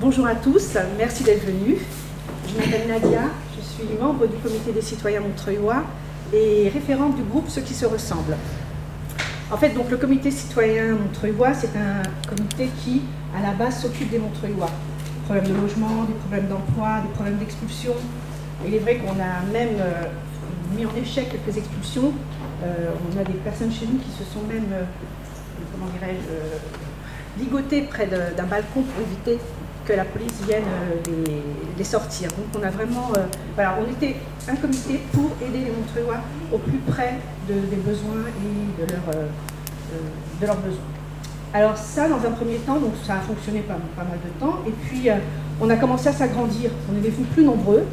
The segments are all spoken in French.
Bonjour à tous, merci d'être venus. Je m'appelle Nadia, je suis membre du comité des citoyens montreuillois et référente du groupe Ceux qui se ressemblent. En fait, donc, le comité citoyen montreuillois, c'est un comité qui, à la base, s'occupe des montreuillois. Des problèmes de logement, des problèmes d'emploi, des problèmes d'expulsion. Il est vrai qu'on a même mis en échec quelques expulsions. On a des personnes chez nous qui se sont même, comment dirais-je, ligotées près d'un balcon pour éviter que la police vienne les sortir. Donc on a vraiment, voilà, on était un comité pour aider les Montreuillois au plus près des besoins et de leurs besoins. Alors ça, dans un premier temps, donc ça a fonctionné pas mal de temps, et puis on a commencé à s'agrandir, on est devenus plus nombreux,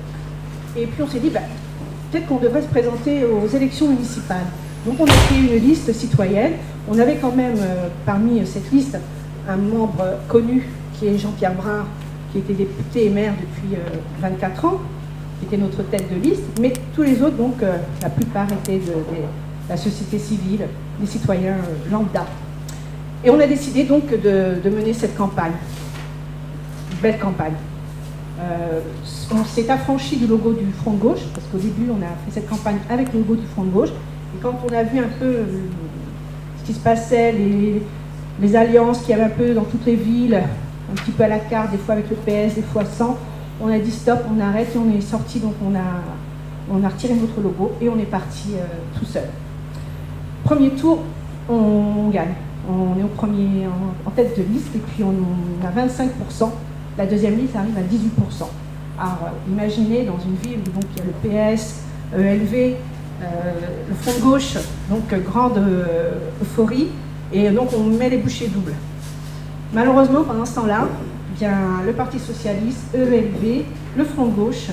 et puis on s'est dit, peut-être qu'on devrait se présenter aux élections municipales. Donc on a créé une liste citoyenne, on avait quand même parmi cette liste un membre connu, qui est Jean-Pierre Brun, qui était député et maire depuis 24 ans, qui était notre tête de liste, mais tous les autres, donc la plupart étaient de la société civile, des citoyens lambda. Et on a décidé donc de mener cette campagne, une belle campagne. On s'est affranchi du logo du Front de Gauche, parce qu'au début on a fait cette campagne avec le logo du Front de Gauche, et quand on a vu un peu ce qui se passait, les alliances qu'il y avait un peu dans toutes les villes, un petit peu à la carte, des fois avec le PS, des fois sans, on a dit stop, on arrête et on est sorti, donc on a retiré notre logo et on est parti tout seul. Premier tour, on gagne. On est au premier en tête de liste et puis on a 25%. La deuxième liste arrive à 18%. Alors imaginez dans une ville où donc, il y a le PS, ELV, le Front de Gauche, donc grande euphorie, et donc on met les bouchées doubles. Malheureusement, pendant ce temps-là, le Parti Socialiste, ELV, le Front de Gauche,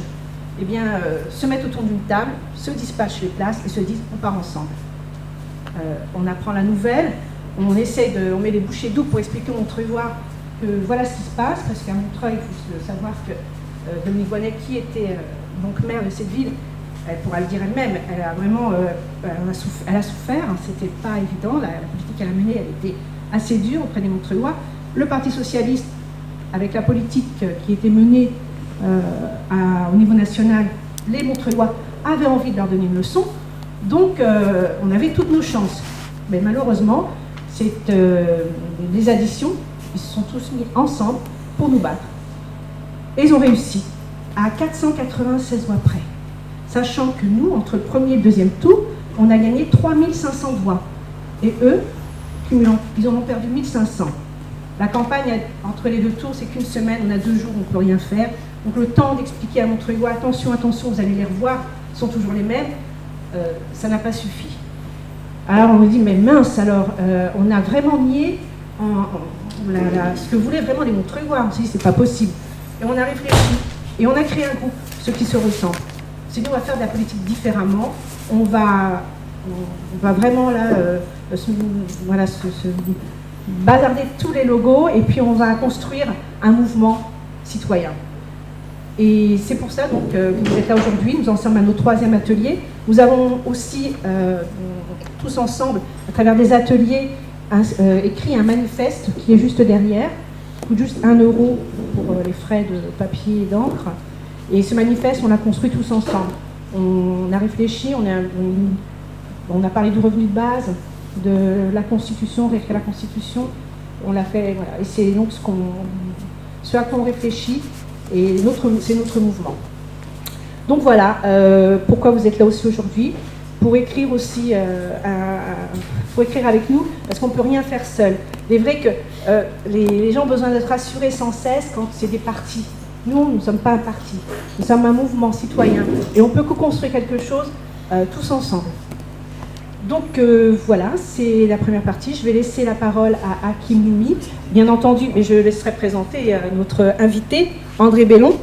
se mettent autour d'une table, se dispatchent les places et se disent on part ensemble. On apprend la nouvelle, on met les bouchées doubles pour expliquer aux Montreuillois que voilà ce qui se passe, parce qu'à Montreuil, il faut savoir que Dominique Voynet, qui était donc maire de cette ville, elle pourra le dire elle-même, elle a vraiment elle a souffert, hein, c'était pas évident, la politique qu'elle a menée, elle était assez dure auprès des Montreuillois. Le Parti Socialiste, avec la politique qui était menée au niveau national, les Montreuillois avaient envie de leur donner une leçon, donc on avait toutes nos chances. Mais malheureusement, c'est des additions, ils se sont tous mis ensemble pour nous battre. Et ils ont réussi, à 496 voix près. Sachant que nous, entre le premier et le deuxième tour, on a gagné 3500 voix. Et eux, cumulant, ils en ont perdu 1500. La campagne entre les deux tours, c'est qu'une semaine, on a 2 jours, on ne peut rien faire. Donc le temps d'expliquer à Montreuillois, attention, attention, vous allez les revoir, ils sont toujours les mêmes, ça n'a pas suffi. Alors on me dit, mais mince, alors on a vraiment nié ce que voulaient vraiment les Montreuillois. On s'est dit, c'est pas possible. Et on a réfléchi, et on a créé un groupe, ceux qui se ressemblent. C'est nous, on va faire de la politique différemment. On va vraiment là, se bazarder tous les logos et puis on va construire un mouvement citoyen. Et c'est pour ça donc, que vous êtes là aujourd'hui. Nous en sommes à notre 3e atelier. Nous avons aussi, tous ensemble, à travers des ateliers, écrit un manifeste qui est juste derrière. Il coûte juste 1 euro pour les frais de papier et d'encre. Et ce manifeste, on l'a construit tous ensemble. On a réfléchi, on a parlé du revenu de base, de la Constitution, réécrire la Constitution. On l'a fait, voilà. Et c'est donc ce à quoi on réfléchit, et c'est notre mouvement. Donc voilà, pourquoi vous êtes là aussi aujourd'hui, pour écrire aussi, pour écrire avec nous, parce qu'on ne peut rien faire seul. Il est vrai que les gens ont besoin d'être rassurés sans cesse quand c'est des partis. Nous ne sommes pas un parti, nous sommes un mouvement citoyen et on peut co-construire quelque chose tous ensemble. Donc voilà, c'est la première partie. Je vais laisser la parole à Hakim Loumi, bien entendu, mais je laisserai présenter notre invité, André Bellon,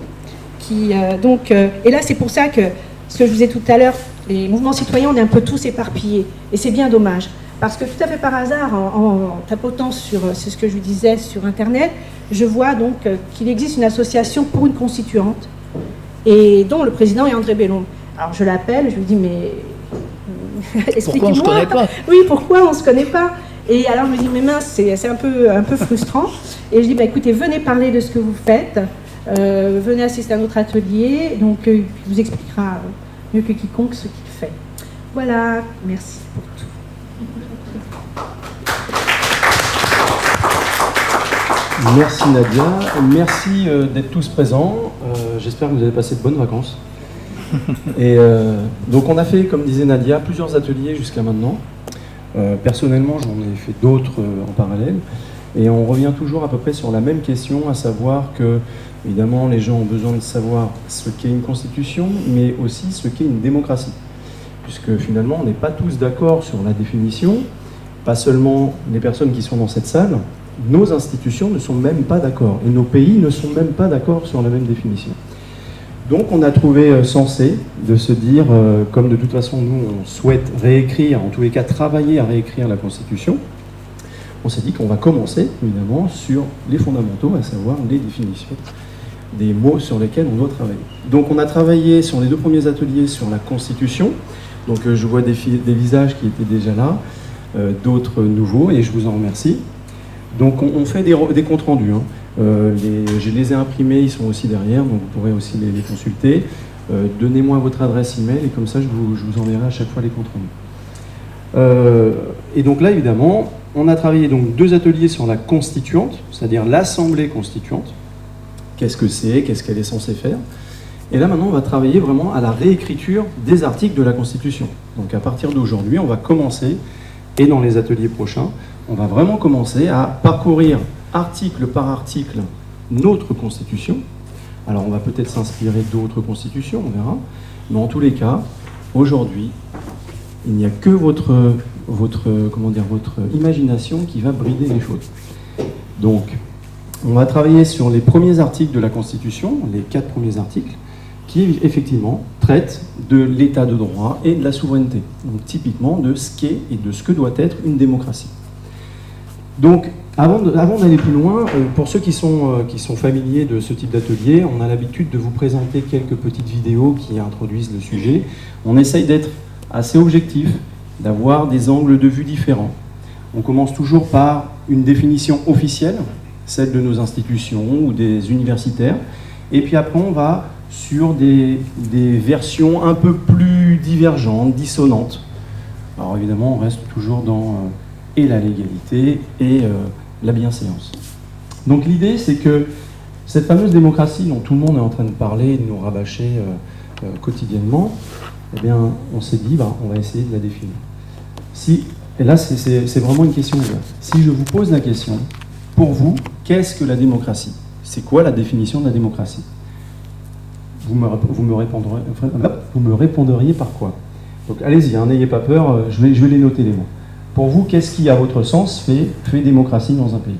qui et là c'est pour ça que, ce que je vous disais tout à l'heure, les mouvements citoyens, on est un peu tous éparpillés, et c'est bien dommage. Parce que tout à fait par hasard, en tapotant c'est ce que je vous disais sur Internet, je vois donc qu'il existe une association pour une constituante et dont le président est André Belloum. Alors je l'appelle, je lui dis mais pourquoi on se connaît pas? Oui, pourquoi on se connaît pas? Et alors je me dis mais mince, c'est un peu frustrant. Et je dis bah écoutez, venez parler de ce que vous faites, venez assister à notre atelier, donc il vous expliquera mieux que quiconque ce qu'il fait. Voilà, merci pour tout. Merci Nadia, merci d'être tous présents. J'espère que vous avez passé de bonnes vacances. Et donc on a fait, comme disait Nadia, plusieurs ateliers jusqu'à maintenant. Personnellement, j'en ai fait d'autres en parallèle. Et on revient toujours à peu près sur la même question, à savoir que, évidemment, les gens ont besoin de savoir ce qu'est une constitution, mais aussi ce qu'est une démocratie. Puisque finalement, on n'est pas tous d'accord sur la définition, pas seulement les personnes qui sont dans cette salle, nos institutions ne sont même pas d'accord, et nos pays ne sont même pas d'accord sur la même définition. Donc on a trouvé sensé de se dire, comme de toute façon nous on souhaite réécrire, en tous les cas travailler à réécrire la Constitution, on s'est dit qu'on va commencer évidemment sur les fondamentaux, à savoir les définitions des mots sur lesquels on doit travailler. Donc on a travaillé sur les 2 premiers ateliers sur la Constitution, donc je vois des visages qui étaient déjà là, d'autres nouveaux, et je vous en remercie. Donc on fait des comptes rendus, hein. Je les ai imprimés, ils sont aussi derrière, donc vous pourrez aussi les consulter. Donnez-moi votre adresse email et comme ça je vous enverrai à chaque fois les comptes rendus. Et donc là évidemment, on a travaillé donc 2 ateliers sur la constituante, c'est-à-dire l'assemblée constituante. Qu'est-ce que c'est, qu'est-ce qu'elle est censée faire. Et là maintenant on va travailler vraiment à la réécriture des articles de la Constitution. Donc à partir d'aujourd'hui on va commencer, et dans les ateliers prochains, on va vraiment commencer à parcourir article par article notre Constitution. Alors on va peut-être s'inspirer d'autres constitutions, on verra. Mais en tous les cas, aujourd'hui, il n'y a que votre imagination qui va brider les choses. Donc, on va travailler sur les premiers articles de la Constitution, les 4 premiers articles, qui effectivement traitent de l'état de droit et de la souveraineté. Donc typiquement de ce qu'est et de ce que doit être une démocratie. Donc, avant d'aller plus loin, pour ceux qui sont familiers de ce type d'atelier, on a l'habitude de vous présenter quelques petites vidéos qui introduisent le sujet. On essaye d'être assez objectif, d'avoir des angles de vue différents. On commence toujours par une définition officielle, celle de nos institutions ou des universitaires, et puis après on va sur des versions un peu plus divergentes, dissonantes. Alors évidemment, on reste toujours dans et la légalité et la bienséance. Donc l'idée, c'est que cette fameuse démocratie dont tout le monde est en train de parler et de nous rabâcher quotidiennement, eh bien, on s'est dit, on va essayer de la définir. Et là, c'est vraiment une question ouverte. Si je vous pose la question, pour vous, qu'est-ce que la démocratie? C'est quoi la définition de la démocratie? Vous me répondriez par quoi? Donc allez-y, n'ayez pas peur, je vais les noter les mots. Pour vous, qu'est-ce qui, à votre sens, fait démocratie dans un pays?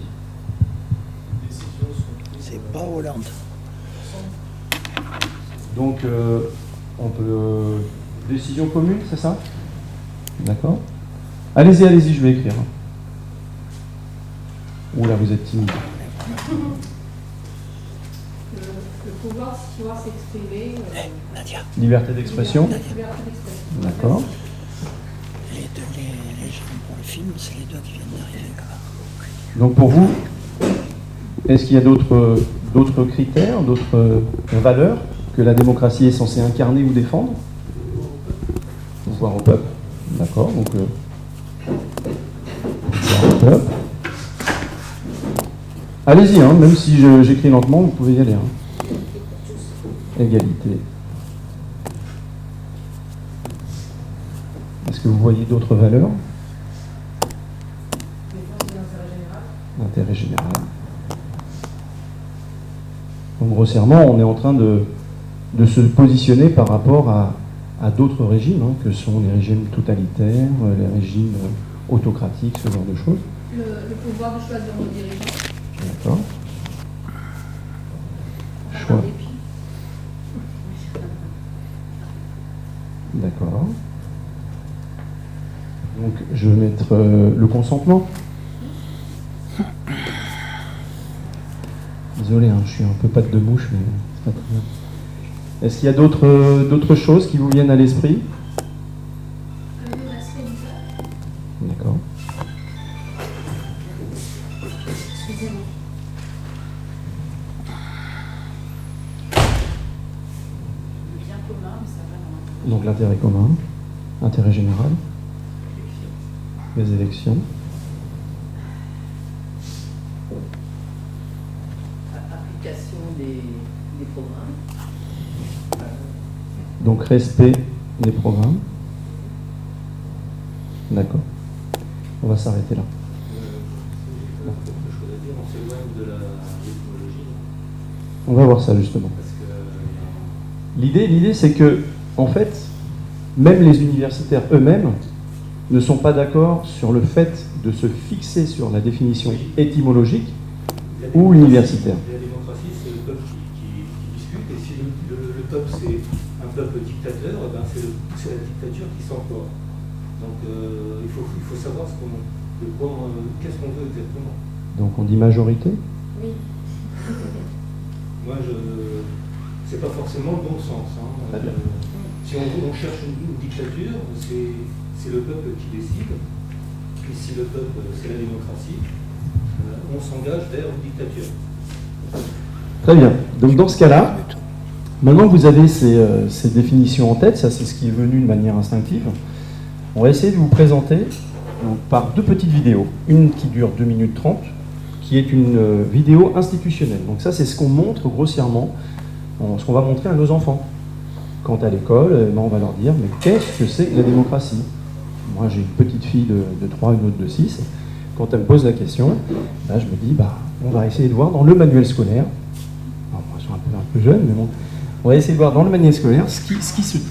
C'est pas Hollande. Donc, on peut... décision commune, c'est ça? D'accord. Allez-y, je vais écrire. Oula, vous êtes timide. Le pouvoir s'exprimer. Nadia. Liberté d'expression. D'accord. Les gens pour le film, c'est les 2 qui viennent d'arriver. Donc pour vous, est-ce qu'il y a d'autres critères, d'autres valeurs que la démocratie est censée incarner ou défendre? Pouvoir au peuple. D'accord, donc pouvoir au peuple. Allez-y, même si j'écris lentement, vous pouvez y aller. Égalité. Est-ce que vous voyez d'autres valeurs? L'intérêt général. Donc grossièrement, on est en train de se positionner par rapport à d'autres régimes, que sont les régimes totalitaires, les régimes autocratiques, ce genre de choses. Le pouvoir de choisir nos dirigeants. D'accord. Choix. D'accord. Donc je vais mettre le consentement. Désolé, je suis un peu patte de mouche, mais c'est pas très bien. Est-ce qu'il y a d'autres choses qui vous viennent à l'esprit? L'aspect du peuple. D'accord. Excusez-moi. Le bien commun, mais ça va dans Donc l'intérêt commun, intérêt général, les élections. l'application des programmes. Donc respect des programmes. D'accord. On va s'arrêter là. On s'éloigne de la technologie. On va voir ça justement. L'idée, c'est que, en fait, même les universitaires eux-mêmes ne sont pas d'accord sur le fait de se fixer sur la définition étymologique ou universitaire. La démocratie, c'est le peuple qui discute, et si le peuple c'est un peuple dictateur, ben c'est la dictature qui s'emploie. Donc il faut savoir qu'est-ce qu'on veut exactement. Donc on dit majorité? Oui. Moi, c'est pas forcément le bon sens. Hein. Très bien. Si on cherche une dictature, c'est le peuple qui décide. Et si le peuple, c'est la démocratie, on s'engage vers une dictature. Très bien. Donc dans ce cas-là, maintenant que vous avez ces définitions en tête, ça c'est ce qui est venu de manière instinctive, on va essayer de vous présenter donc, par deux petites vidéos. Une qui dure 2 minutes 30, qui est une vidéo institutionnelle. Donc ça c'est ce qu'on montre grossièrement, ce qu'on va montrer à nos enfants. Quand à l'école, on va leur dire, mais qu'est-ce que c'est que la démocratie? Moi j'ai une petite fille de 3, une autre de 6. Quand elle me pose la question, là, je me dis, on va essayer de voir dans le manuel scolaire, alors, moi, je suis un peu jeune, mais bon, on va essayer de voir dans le manuel scolaire ce qui se dit.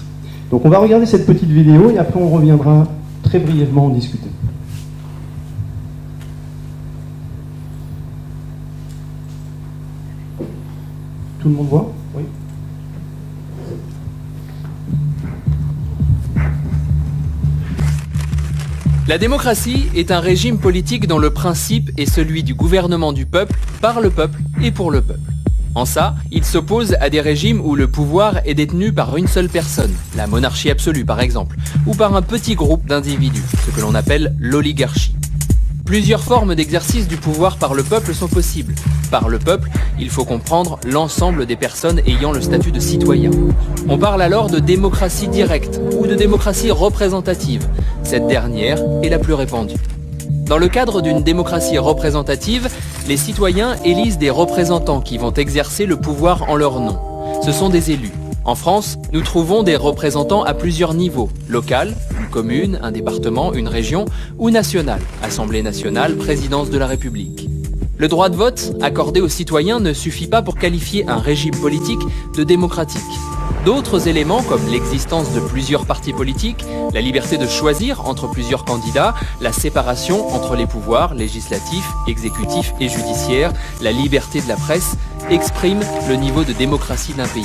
Donc on va regarder cette petite vidéo et après on reviendra très brièvement en discuter. Tout le monde voit? Oui. La démocratie est un régime politique dont le principe est celui du gouvernement du peuple, par le peuple et pour le peuple. En ça, il s'oppose à des régimes où le pouvoir est détenu par une seule personne, la monarchie absolue par exemple, ou par un petit groupe d'individus, ce que l'on appelle l'oligarchie. Plusieurs formes d'exercice du pouvoir par le peuple sont possibles. Par le peuple, il faut comprendre l'ensemble des personnes ayant le statut de citoyen. On parle alors de démocratie directe ou de démocratie représentative. Cette dernière est la plus répandue. Dans le cadre d'une démocratie représentative, les citoyens élisent des représentants qui vont exercer le pouvoir en leur nom. Ce sont des élus. En France, nous trouvons des représentants à plusieurs niveaux, local, une commune, un département, une région, ou national, Assemblée nationale, présidence de la République. Le droit de vote accordé aux citoyens ne suffit pas pour qualifier un régime politique de démocratique. D'autres éléments comme l'existence de plusieurs partis politiques, la liberté de choisir entre plusieurs candidats, la séparation entre les pouvoirs législatifs, exécutifs et judiciaires, la liberté de la presse, expriment le niveau de démocratie d'un pays.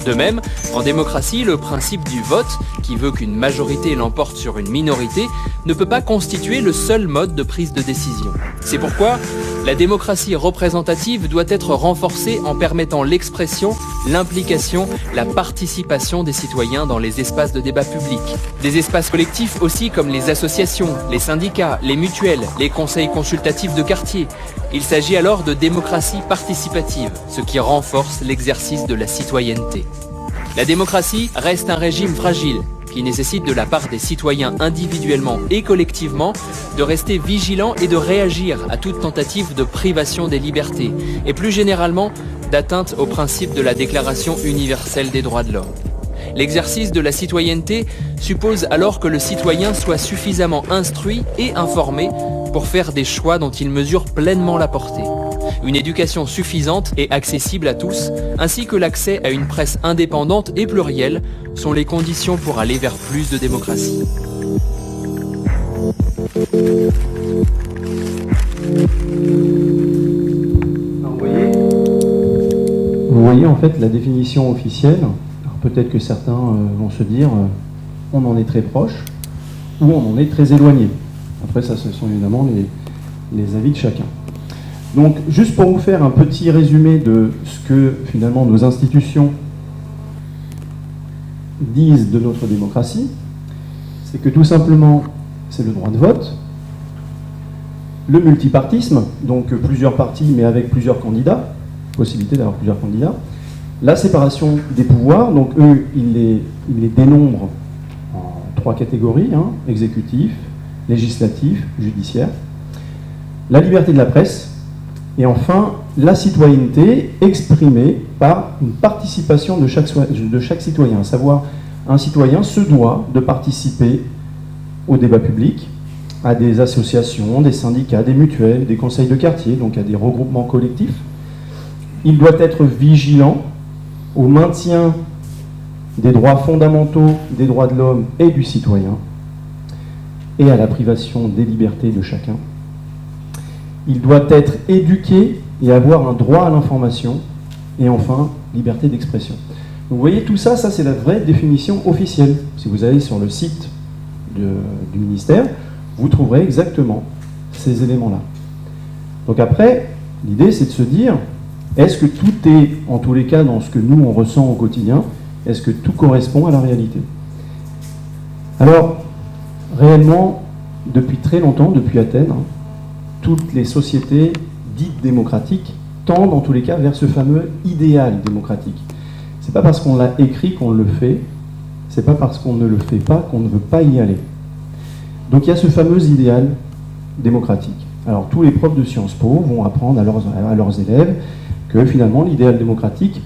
De même, en démocratie, le principe du vote, qui veut qu'une majorité l'emporte sur une minorité, ne peut pas constituer le seul mode de prise de décision. C'est pourquoi la démocratie représentative doit être renforcée en permettant l'expression, l'implication, la participation des citoyens dans les espaces de débat public. Des espaces collectifs aussi comme les associations, les syndicats, les mutuelles, les conseils consultatifs de quartier. Il s'agit alors de démocratie participative, ce qui renforce l'exercice de la citoyenneté. La démocratie reste un régime fragile, qui nécessite de la part des citoyens individuellement et collectivement de rester vigilants et de réagir à toute tentative de privation des libertés, et plus généralement d'atteinte au principe de la Déclaration universelle des droits de l'homme. L'exercice de la citoyenneté suppose alors que le citoyen soit suffisamment instruit et informé pour faire des choix dont il mesure pleinement la portée. Une éducation suffisante et accessible à tous, ainsi que l'accès à une presse indépendante et plurielle, sont les conditions pour aller vers plus de démocratie. Vous voyez en fait la définition officielle. Alors peut-être que certains vont se dire on en est très proche ou on en est très éloigné. Après ça, ce sont évidemment les avis de chacun. Donc, juste pour vous faire un petit résumé de ce que finalement nos institutions disent de notre démocratie, c'est que tout simplement, c'est le droit de vote, le multipartisme, donc plusieurs partis mais avec plusieurs candidats, possibilité d'avoir plusieurs candidats, la séparation des pouvoirs, donc eux, ils les dénombrent en 3 catégories, hein, exécutif, législatif, judiciaire, la liberté de la presse, et enfin la citoyenneté exprimée par une participation de chaque citoyen, à savoir un citoyen se doit de participer au débat public, à des associations, des syndicats, des mutuelles, des conseils de quartier, donc à des regroupements collectifs. Il doit être vigilant au maintien des droits fondamentaux, des droits de l'homme et du citoyen, et à la privation des libertés de chacun. Il doit être éduqué et avoir un droit à l'information, et enfin, liberté d'expression. Vous voyez, tout ça, c'est la vraie définition officielle. Si vous allez sur le site du ministère, vous trouverez exactement ces éléments-là. Donc après, l'idée, c'est de se dire, est-ce que tout est, en tous les cas, dans ce que nous, on ressent au quotidien, est-ce que tout correspond à la réalité? Alors, réellement, depuis très longtemps, depuis Athènes, toutes les sociétés dites démocratiques tendent, en tous les cas, vers ce fameux idéal démocratique. C'est pas parce qu'on l'a écrit qu'on le fait, c'est pas parce qu'on ne le fait pas qu'on ne veut pas y aller. Donc il y a ce fameux idéal démocratique. Alors tous les profs de Sciences Po vont apprendre à leurs élèves que finalement l'idéal démocratique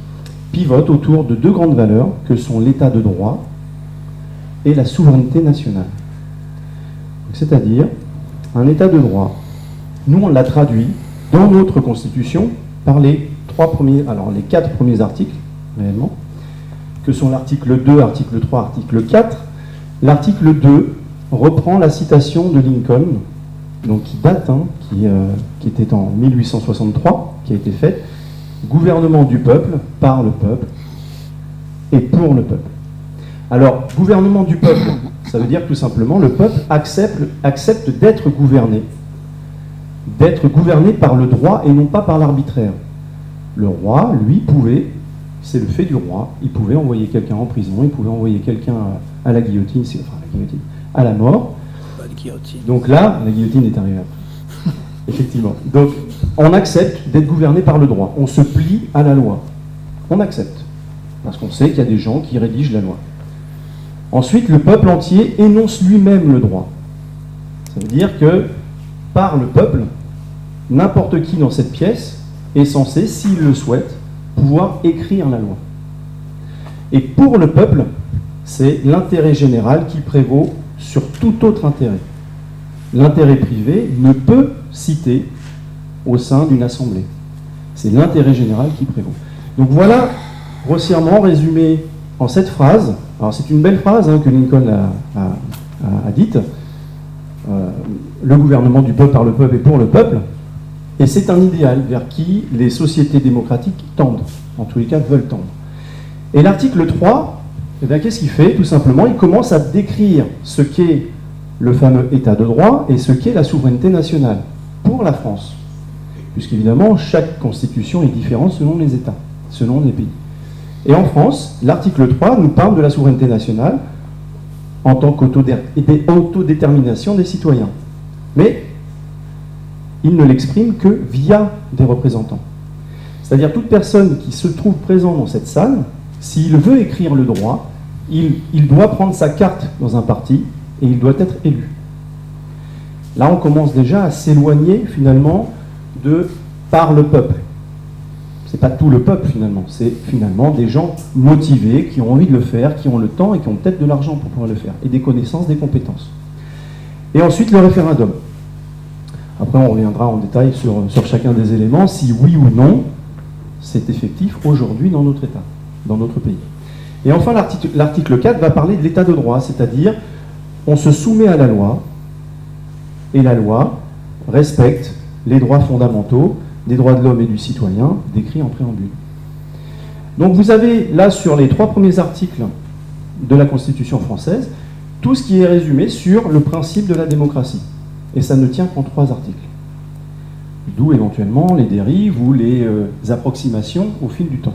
pivote autour de 2 grandes valeurs que sont l'état de droit et la souveraineté nationale. C'est-à-dire un état de droit. Nous on l'a traduit dans notre Constitution par les 4 premiers articles réellement, que sont l'article 2, article 3, article 4. L'article 2 reprend la citation de Lincoln, donc qui date, qui était en 1863, qui a été faite, gouvernement du peuple, par le peuple et pour le peuple. Alors, gouvernement du peuple, ça veut dire tout simplement le peuple accepte d'être gouverné par le droit et non pas par l'arbitraire. Le roi, lui, pouvait, c'est le fait du roi, il pouvait envoyer quelqu'un en prison, il pouvait envoyer quelqu'un à la guillotine, à la mort. Pas de guillotine. Donc là, la guillotine est arrivée après. Effectivement. Donc, on accepte d'être gouverné par le droit. On se plie à la loi. On accepte. Parce qu'on sait qu'il y a des gens qui rédigent la loi. Ensuite, le peuple entier énonce lui-même le droit. Ça veut dire que, par le peuple, n'importe qui dans cette pièce est censé, s'il le souhaite, pouvoir écrire la loi. Et pour le peuple, c'est l'intérêt général qui prévaut sur tout autre intérêt. L'intérêt privé ne peut citer au sein d'une assemblée. C'est l'intérêt général qui prévaut. Donc voilà, grossièrement résumé en cette phrase. Alors c'est une belle phrase que Lincoln a dite. Le gouvernement du peuple, par le peuple et pour le peuple. Et c'est un idéal vers qui les sociétés démocratiques tendent. En tous les cas, veulent tendre. Et l'article 3, eh bien, qu'est-ce qu'il fait? Tout simplement, il commence à décrire ce qu'est le fameux état de droit et ce qu'est la souveraineté nationale pour la France. Puisqu'évidemment, chaque constitution est différente selon les États, selon les pays. Et en France, l'article 3 nous parle de la souveraineté nationale en tant qu'autodétermination des citoyens. Mais il ne l'exprime que via des représentants. C'est-à-dire toute personne qui se trouve présent dans cette salle, s'il veut écrire le droit, il doit prendre sa carte dans un parti et il doit être élu. Là, on commence déjà à s'éloigner finalement de par le peuple. C'est pas tout le peuple finalement, c'est finalement des gens motivés qui ont envie de le faire, qui ont le temps et qui ont peut-être de l'argent pour pouvoir le faire, et des connaissances, des compétences. Et ensuite le référendum. Après on reviendra en détail sur chacun des éléments, si oui ou non c'est effectif aujourd'hui dans notre État, dans notre pays. Et enfin l'article 4 va parler de l'état de droit, c'est-à-dire on se soumet à la loi, et la loi respecte les droits fondamentaux des droits de l'homme et du citoyen, décrits en préambule. Donc vous avez là sur les 3 premiers articles de la Constitution française, tout ce qui est résumé sur le principe de la démocratie. Et ça ne tient qu'en 3 articles. D'où éventuellement les dérives ou les approximations au fil du temps.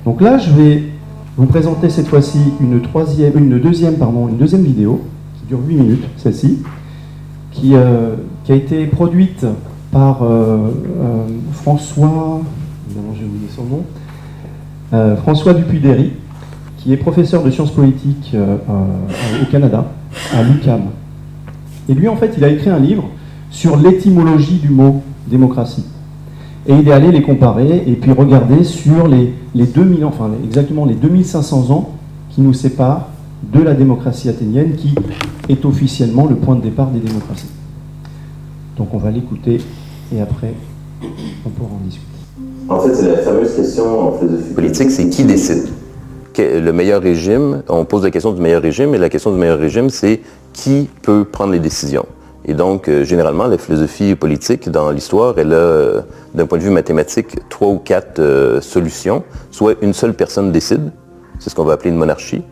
Donc là, je vais vous présenter cette fois-ci une deuxième vidéo, qui dure 8 minutes, celle-ci, qui a été produite par François, évidemment j'ai oublié son nom, François Dupuy-Derry, qui est professeur de sciences politiques au Canada, à l'UQAM. Et lui, en fait, il a écrit un livre sur l'étymologie du mot démocratie. Et il est allé les comparer et puis regarder sur les 2000 ans, enfin exactement les 2500 ans qui nous séparent de la démocratie athénienne, qui est officiellement le point de départ des démocraties. Donc on va l'écouter et après on pourra en discuter. En fait, c'est la fameuse question en philosophie politique, c'est qui décide? Le meilleur régime, on pose la question du meilleur régime, et la question du meilleur régime, c'est qui peut prendre les décisions. Et donc, généralement, la philosophie politique, dans l'histoire, elle a, d'un point de vue mathématique, 3 ou 4 solutions. Soit une seule personne décide, c'est ce qu'on va appeler une monarchie.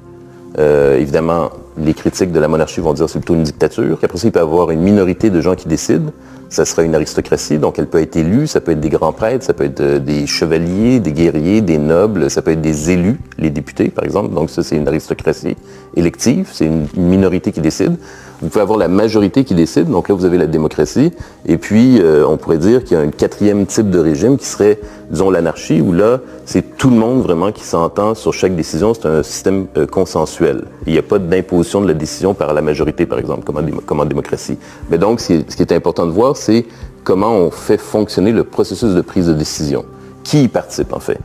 Évidemment, les critiques de la monarchie vont dire que c'est plutôt une dictature. Après ça, il peut y avoir une minorité de gens qui décident. Ça sera une aristocratie, donc elle peut être élue, ça peut être des grands prêtres, ça peut être des chevaliers, des guerriers, des nobles, ça peut être des élus, les députés par exemple. Donc ça, c'est une aristocratie élective, c'est une minorité qui décide. Vous pouvez avoir la majorité qui décide, donc là vous avez la démocratie. Et puis on pourrait dire qu'il y a un 4e type de régime qui serait, disons, l'anarchie, où là c'est tout le monde vraiment qui s'entend sur chaque décision. C'est un système consensuel. Il n'y a pas d'imposition de la décision par la majorité, par exemple, comme en démocratie. Mais donc ce qui est important de voir, c'est comment on fait fonctionner le processus de prise de décision. Qui y participe en fait?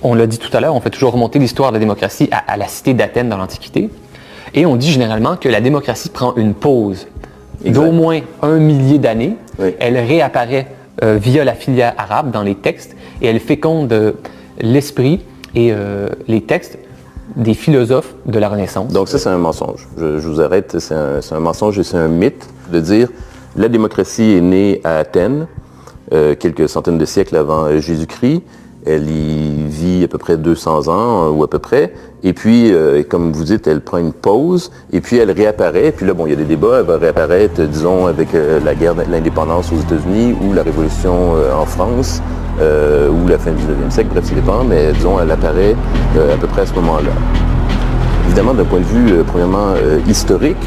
On l'a dit tout à l'heure, on fait toujours remonter l'histoire de la démocratie à la cité d'Athènes dans l'Antiquité. Et on dit généralement que la démocratie prend une pause d'au moins 1 millier d'années. Oui. Elle réapparaît via la filière arabe dans les textes et elle féconde l'esprit et les textes des philosophes de la Renaissance. Donc ça, c'est un mensonge. Je vous arrête, c'est un mensonge et c'est un mythe de dire la démocratie est née à Athènes quelques centaines de siècles avant Jésus-Christ. Elle y vit à peu près 200 ans, ou à peu près. Et puis, comme vous dites, elle prend une pause, et puis elle réapparaît. Puis là, bon, il y a des débats. Elle va réapparaître, disons, avec la guerre de l'indépendance aux États-Unis, ou la Révolution en France, ou la fin du 19e siècle, bref, ça dépend. Mais disons, elle apparaît à peu près à ce moment-là. Évidemment, d'un point de vue, premièrement, historique,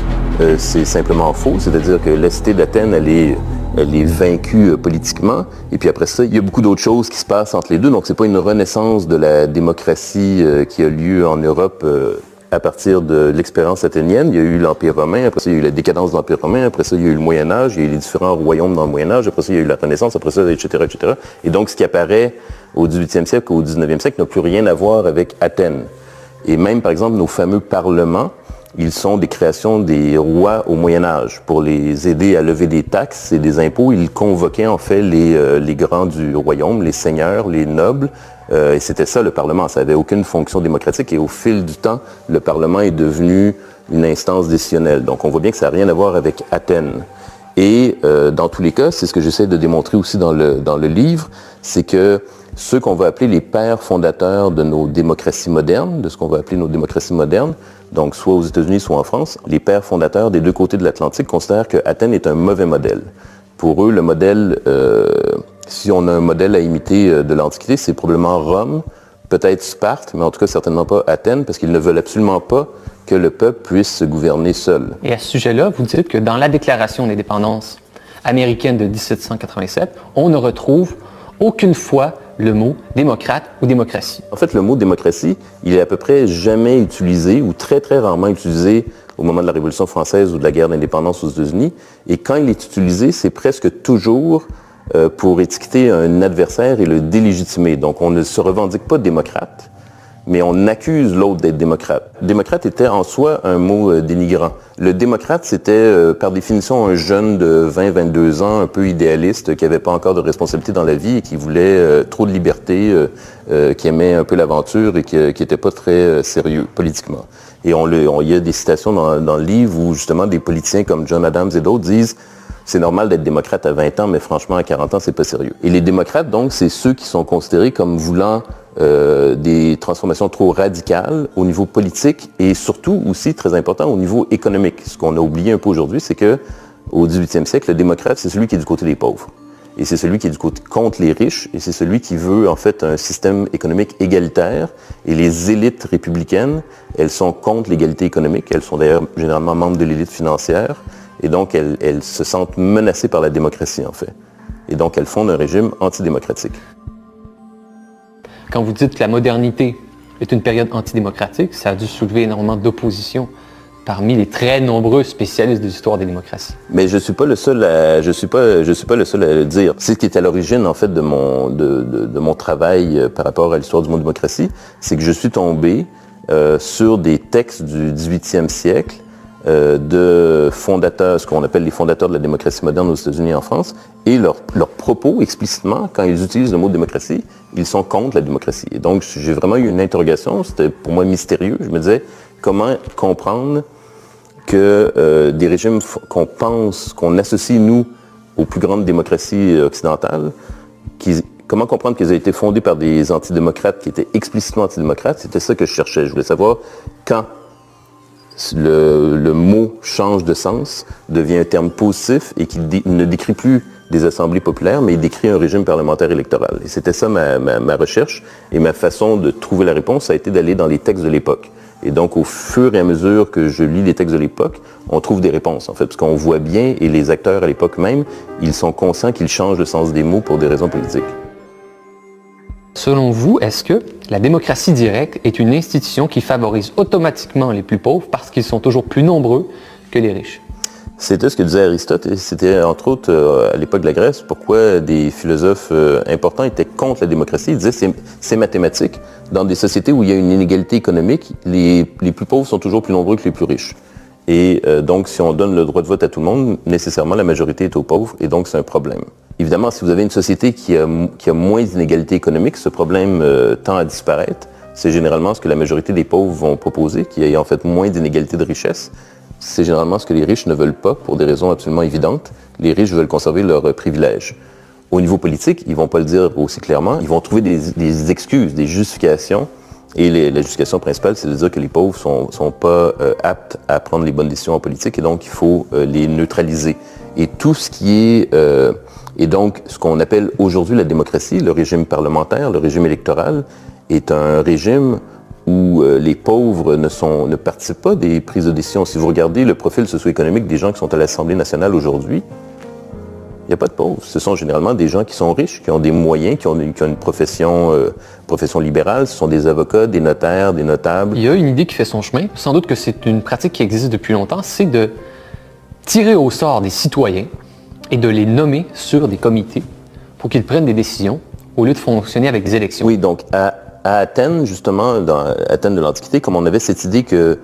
c'est simplement faux. C'est-à-dire que la cité d'Athènes, elle est vaincue politiquement. Et puis après ça, il y a beaucoup d'autres choses qui se passent entre les deux. Donc, c'est pas une renaissance de la démocratie qui a lieu en Europe à partir de l'expérience athénienne. Il y a eu l'Empire romain, après ça, il y a eu la décadence de l'Empire romain, après ça, il y a eu le Moyen-Âge, il y a eu les différents royaumes dans le Moyen-Âge, après ça, il y a eu la Renaissance, après ça, etc., etc. Et donc, ce qui apparaît au 18e siècle ou au 19e siècle n'a plus rien à voir avec Athènes. Et même, par exemple, nos fameux parlements, ils sont des créations des rois au Moyen-Âge. Pour les aider à lever des taxes et des impôts, ils convoquaient en fait les grands du royaume, les seigneurs, les nobles. Et c'était ça le Parlement. Ça n'avait aucune fonction démocratique. Et au fil du temps, le Parlement est devenu une instance décisionnelle. Donc on voit bien que ça n'a rien à voir avec Athènes. Et dans tous les cas, c'est ce que j'essaie de démontrer aussi dans le livre, c'est que ceux qu'on va appeler les pères fondateurs de nos démocraties modernes, de ce qu'on va appeler nos démocraties modernes, donc soit aux États-Unis, soit en France, les pères fondateurs des deux côtés de l'Atlantique considèrent que Athènes est un mauvais modèle. Pour eux, le modèle, si on a un modèle à imiter de l'Antiquité, c'est probablement Rome, peut-être Sparte, mais en tout cas certainement pas Athènes, parce qu'ils ne veulent absolument pas que le peuple puisse se gouverner seul. Et à ce sujet-là, vous dites que dans la Déclaration d'indépendance américaine de 1787, on ne retrouve aucune fois le mot démocrate ou démocratie. En fait, le mot démocratie, il est à peu près jamais utilisé ou très très rarement utilisé au moment de la Révolution française ou de la guerre d'indépendance aux États-Unis. Et quand il est utilisé, c'est presque toujours pour étiqueter un adversaire et le délégitimer. Donc on ne se revendique pas démocrate, mais on accuse l'autre d'être démocrate. Démocrate était en soi un mot dénigrant. Le démocrate, c'était par définition un jeune de 20-22 ans, un peu idéaliste, qui n'avait pas encore de responsabilité dans la vie et qui voulait trop de liberté, qui aimait un peu l'aventure et qui n'était pas très sérieux politiquement. Et il y a des citations dans le livre où justement des politiciens comme John Adams et d'autres disent « c'est normal d'être démocrate à 20 ans, mais franchement à 40 ans, c'est pas sérieux ». Et les démocrates, donc, c'est ceux qui sont considérés comme voulant des transformations trop radicales au niveau politique et surtout aussi, très important, au niveau économique. Ce qu'on a oublié un peu aujourd'hui, c'est que au 18e siècle, le démocrate, c'est celui qui est du côté des pauvres. et c'est celui qui est du côté contre les riches, et c'est celui qui veut en fait un système économique égalitaire. Et les élites républicaines, elles sont contre l'égalité économique. Elles sont d'ailleurs généralement membres de l'élite financière, et donc elles se sentent menacées par la démocratie en fait. Et donc elles fondent un régime antidémocratique. Quand vous dites que la modernité est une période antidémocratique, ça a dû soulever énormément d'opposition parmi les très nombreux spécialistes de l'histoire des démocraties. Mais je suis pas le seul à le dire. C'est ce qui est à l'origine en fait de mon travail par rapport à l'histoire du mot démocratie, c'est que je suis tombé sur des textes du 18e siècle de fondateurs, ce qu'on appelle les fondateurs de la démocratie moderne aux États-Unis et en France, et leurs propos explicitement, quand ils utilisent le mot démocratie, ils sont contre la démocratie. Et donc j'ai vraiment eu une interrogation, c'était pour moi mystérieux. Je me disais comment comprendre que des régimes qu'on associe, nous, aux plus grandes démocraties occidentales, comment comprendre qu'ils ont été fondés par des antidémocrates qui étaient explicitement antidémocrates. C'était ça que je cherchais. Je voulais savoir quand le mot change de sens, devient un terme positif et qu'il ne décrit plus des assemblées populaires, mais il décrit un régime parlementaire électoral. Et c'était ça ma recherche. Et ma façon de trouver la réponse, ça a été d'aller dans les textes de l'époque. Et donc, au fur et à mesure que je lis les textes de l'époque, on trouve des réponses, en fait, parce qu'on voit bien, et les acteurs à l'époque même, ils sont conscients qu'ils changent le sens des mots pour des raisons politiques. Selon vous, est-ce que la démocratie directe est une institution qui favorise automatiquement les plus pauvres parce qu'ils sont toujours plus nombreux que les riches? C'était ce que disait Aristote, et c'était entre autres à l'époque de la Grèce, pourquoi des philosophes importants étaient contre la démocratie. Ils disaient c'est mathématique. Dans des sociétés où il y a une inégalité économique, les plus pauvres sont toujours plus nombreux que les plus riches. Et donc, si on donne le droit de vote à tout le monde, nécessairement la majorité est aux pauvres, et donc c'est un problème. Évidemment, si vous avez une société qui a moins d'inégalité économique, ce problème tend à disparaître. C'est généralement ce que la majorité des pauvres vont proposer, qu'il y ait en fait moins d'inégalité de richesse. C'est généralement ce que les riches ne veulent pas, pour des raisons absolument évidentes. Les riches veulent conserver leurs privilèges. Au niveau politique, ils ne vont pas le dire aussi clairement. Ils vont trouver des excuses, des justifications. Et la justification principale, c'est de dire que les pauvres sont pas aptes à prendre les bonnes décisions en politique, et donc il faut les neutraliser. Et tout ce qui est... et donc, ce qu'on appelle aujourd'hui la démocratie, le régime parlementaire, le régime électoral, est un régime où les pauvres ne participent pas des prises de décision. Si vous regardez le profil socio-économique des gens qui sont à l'Assemblée nationale aujourd'hui, il n'y a pas de pauvres. Ce sont généralement des gens qui sont riches, qui ont des moyens, qui ont une profession libérale. Ce sont des avocats, des notaires, des notables. Il y a une idée qui fait son chemin. Sans doute que c'est une pratique qui existe depuis longtemps. C'est de tirer au sort des citoyens et de les nommer sur des comités pour qu'ils prennent des décisions au lieu de fonctionner avec des élections. Oui, donc à Athènes, justement, dans Athènes de l'Antiquité, comme on avait cette idée que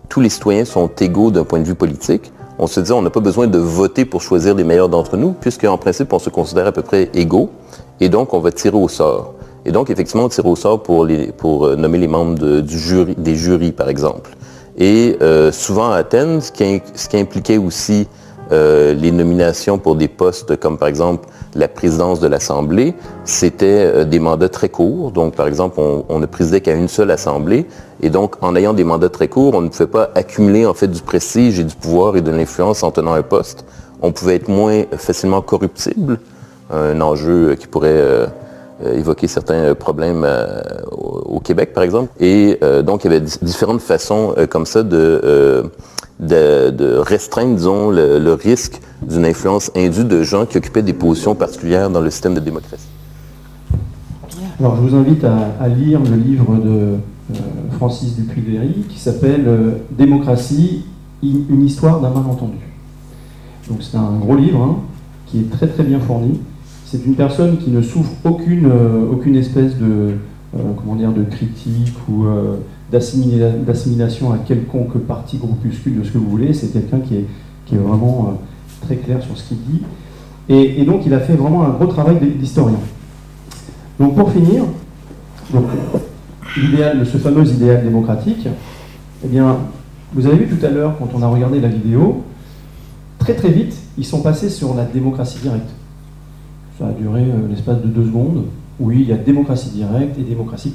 tous les citoyens sont égaux d'un point de vue politique, on se disait on n'a pas besoin de voter pour choisir les meilleurs d'entre nous, puisqu'en principe, on se considère à peu près égaux, et donc on va tirer au sort. Et donc, effectivement, on tire au sort pour nommer les membres des jurys, par exemple. Et souvent à Athènes, ce qui impliquait aussi les nominations pour des postes comme, par exemple, la présidence de l'Assemblée, c'était des mandats très courts. Donc, par exemple, on ne présidait qu'à une seule Assemblée. Et donc, en ayant des mandats très courts, on ne pouvait pas accumuler en fait du prestige et du pouvoir et de l'influence en tenant un poste. On pouvait être moins facilement corruptible, un enjeu qui pourrait évoquer certains problèmes au Québec, par exemple. Et donc, il y avait différentes façons comme ça de restreindre, disons, le risque d'une influence indue de gens qui occupaient des positions particulières dans le système de démocratie. Alors, je vous invite à lire le livre de Francis Dupuy-Léry qui s'appelle « Démocratie, une histoire d'un malentendu ». Donc, c'est un gros livre hein, qui est très très bien fourni. C'est une personne qui ne souffre aucune espèce de critique ou d'assimilation à quelconque parti, groupuscule de ce que vous voulez. C'est quelqu'un qui est vraiment très clair sur ce qu'il dit. Et donc, il a fait vraiment un gros travail d'historien. Donc, pour finir, ce fameux idéal démocratique, eh bien, vous avez vu tout à l'heure, quand on a regardé la vidéo, très très vite, ils sont passés sur la démocratie directe. Ça a duré l'espace de 2 secondes. Oui, il y a démocratie directe et démocratie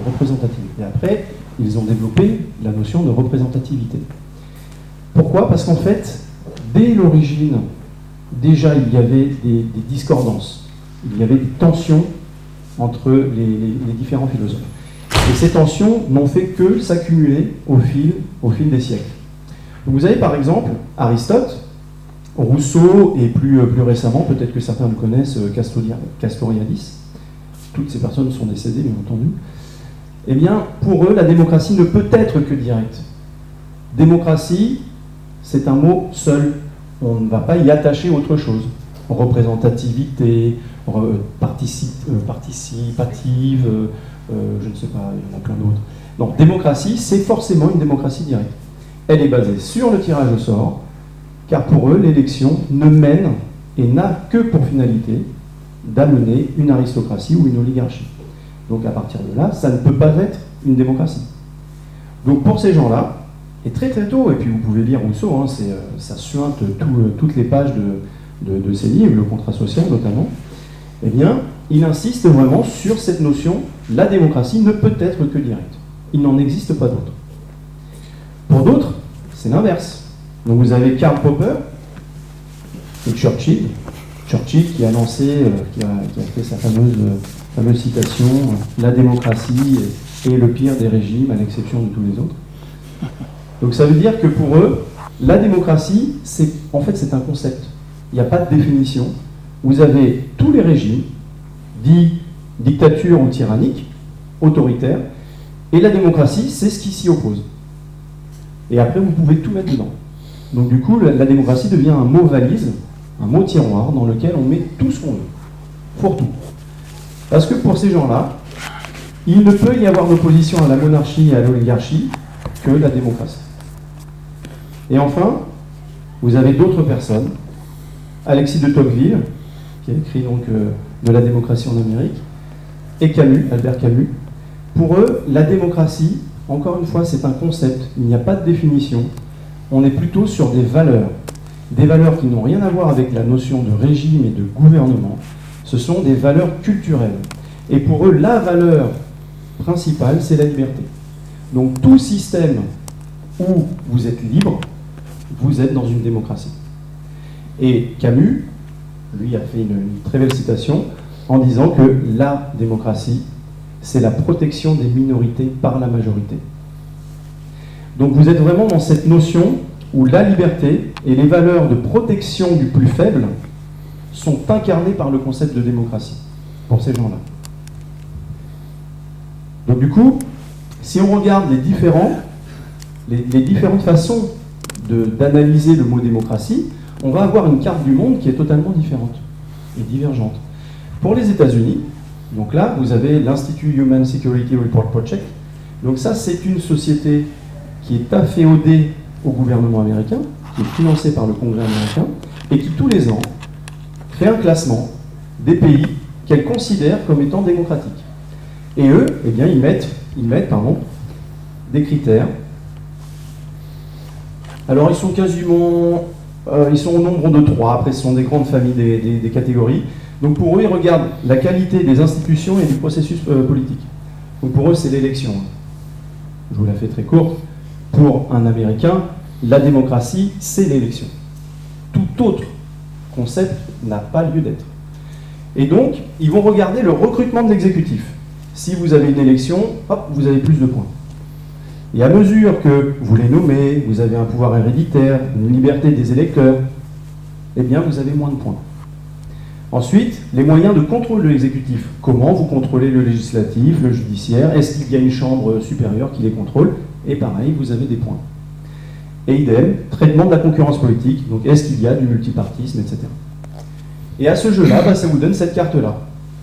représentative. Et après, ils ont développé la notion de représentativité. Pourquoi ? Parce qu'en fait, dès l'origine déjà il y avait des discordances, il y avait des tensions entre les différents philosophes. Et ces tensions n'ont fait que s'accumuler au fil des siècles. Donc vous avez par exemple Aristote, Rousseau et plus récemment, peut-être que certains le connaissent, Castoriadis. Toutes ces personnes sont décédées, bien entendu. Eh bien, pour eux, la démocratie ne peut être que directe. Démocratie, c'est un mot seul. On ne va pas y attacher autre chose. Représentativité, participative, je ne sais pas, il y en a plein d'autres. Donc, démocratie, c'est forcément une démocratie directe. Elle est basée sur le tirage au sort, car pour eux, l'élection ne mène et n'a que pour finalité d'amener une aristocratie ou une oligarchie. Donc à partir de là, ça ne peut pas être une démocratie. Donc pour ces gens-là, et très très tôt, et puis vous pouvez lire Rousseau, hein, ça suinte toutes les pages de ses livres, le contrat social notamment, eh bien, il insiste vraiment sur cette notion, la démocratie ne peut être que directe. Il n'en existe pas d'autre. Pour d'autres, c'est l'inverse. Donc vous avez Karl Popper et Churchill qui a lancé, qui a fait sa fameuse citation, la démocratie est le pire des régimes à l'exception de tous les autres. Donc ça veut dire que pour eux, la démocratie, c'est un concept. Il n'y a pas de définition. Vous avez tous les régimes, dits dictature ou tyrannique, autoritaire, et la démocratie, c'est ce qui s'y oppose. Et après, vous pouvez tout mettre dedans. Donc du coup, la démocratie devient un mot valise, un mot tiroir dans lequel on met tout ce qu'on veut, pour tout. Parce que pour ces gens-là, il ne peut y avoir d'opposition à la monarchie et à l'oligarchie que la démocratie. Et enfin, vous avez d'autres personnes, Alexis de Tocqueville, qui a écrit donc de la démocratie en Amérique, et Camus, Albert Camus. Pour eux, la démocratie, encore une fois, c'est un concept, il n'y a pas de définition, on est plutôt sur des valeurs qui n'ont rien à voir avec la notion de régime et de gouvernement, ce sont des valeurs culturelles. Et pour eux, la valeur principale, c'est la liberté. Donc tout système où vous êtes libre, vous êtes dans une démocratie. Et Camus, lui, a fait une très belle citation en disant que la démocratie, c'est la protection des minorités par la majorité. Donc vous êtes vraiment dans cette notion où la liberté et les valeurs de protection du plus faible sont incarnées par le concept de démocratie, pour ces gens-là. Donc du coup, si on regarde les différentes façons d'analyser le mot démocratie, on va avoir une carte du monde qui est totalement différente et divergente. Pour les États-Unis, donc là, vous avez l'Institut Human Security Report Project. Donc ça, c'est une société qui est afféodée au gouvernement américain, qui est financée par le Congrès américain, et qui tous les ans crée un classement des pays qu'elle considère comme étant démocratiques. Et eux, eh bien, ils mettent des critères. Alors ils sont quasiment, ils sont au nombre de 3. Après, ce sont des grandes familles des catégories. Donc pour eux, ils regardent la qualité des institutions et du processus politique. Donc pour eux, c'est l'élection. Je vous la fais très courte. Pour un Américain, la démocratie, c'est l'élection. Tout autre concept n'a pas lieu d'être. Et donc, ils vont regarder le recrutement de l'exécutif. Si vous avez une élection, hop, vous avez plus de points. Et à mesure que vous les nommez, vous avez un pouvoir héréditaire, une liberté des électeurs, eh bien, vous avez moins de points. Ensuite, les moyens de contrôle de l'exécutif. Comment vous contrôlez le législatif, le judiciaire? Est-ce qu'il y a une chambre supérieure qui les contrôle? Et pareil, vous avez des points. Et idem, traitement de la concurrence politique. Donc, est-ce qu'il y a du multipartisme, etc. Et à ce jeu-là, ça vous donne cette carte-là.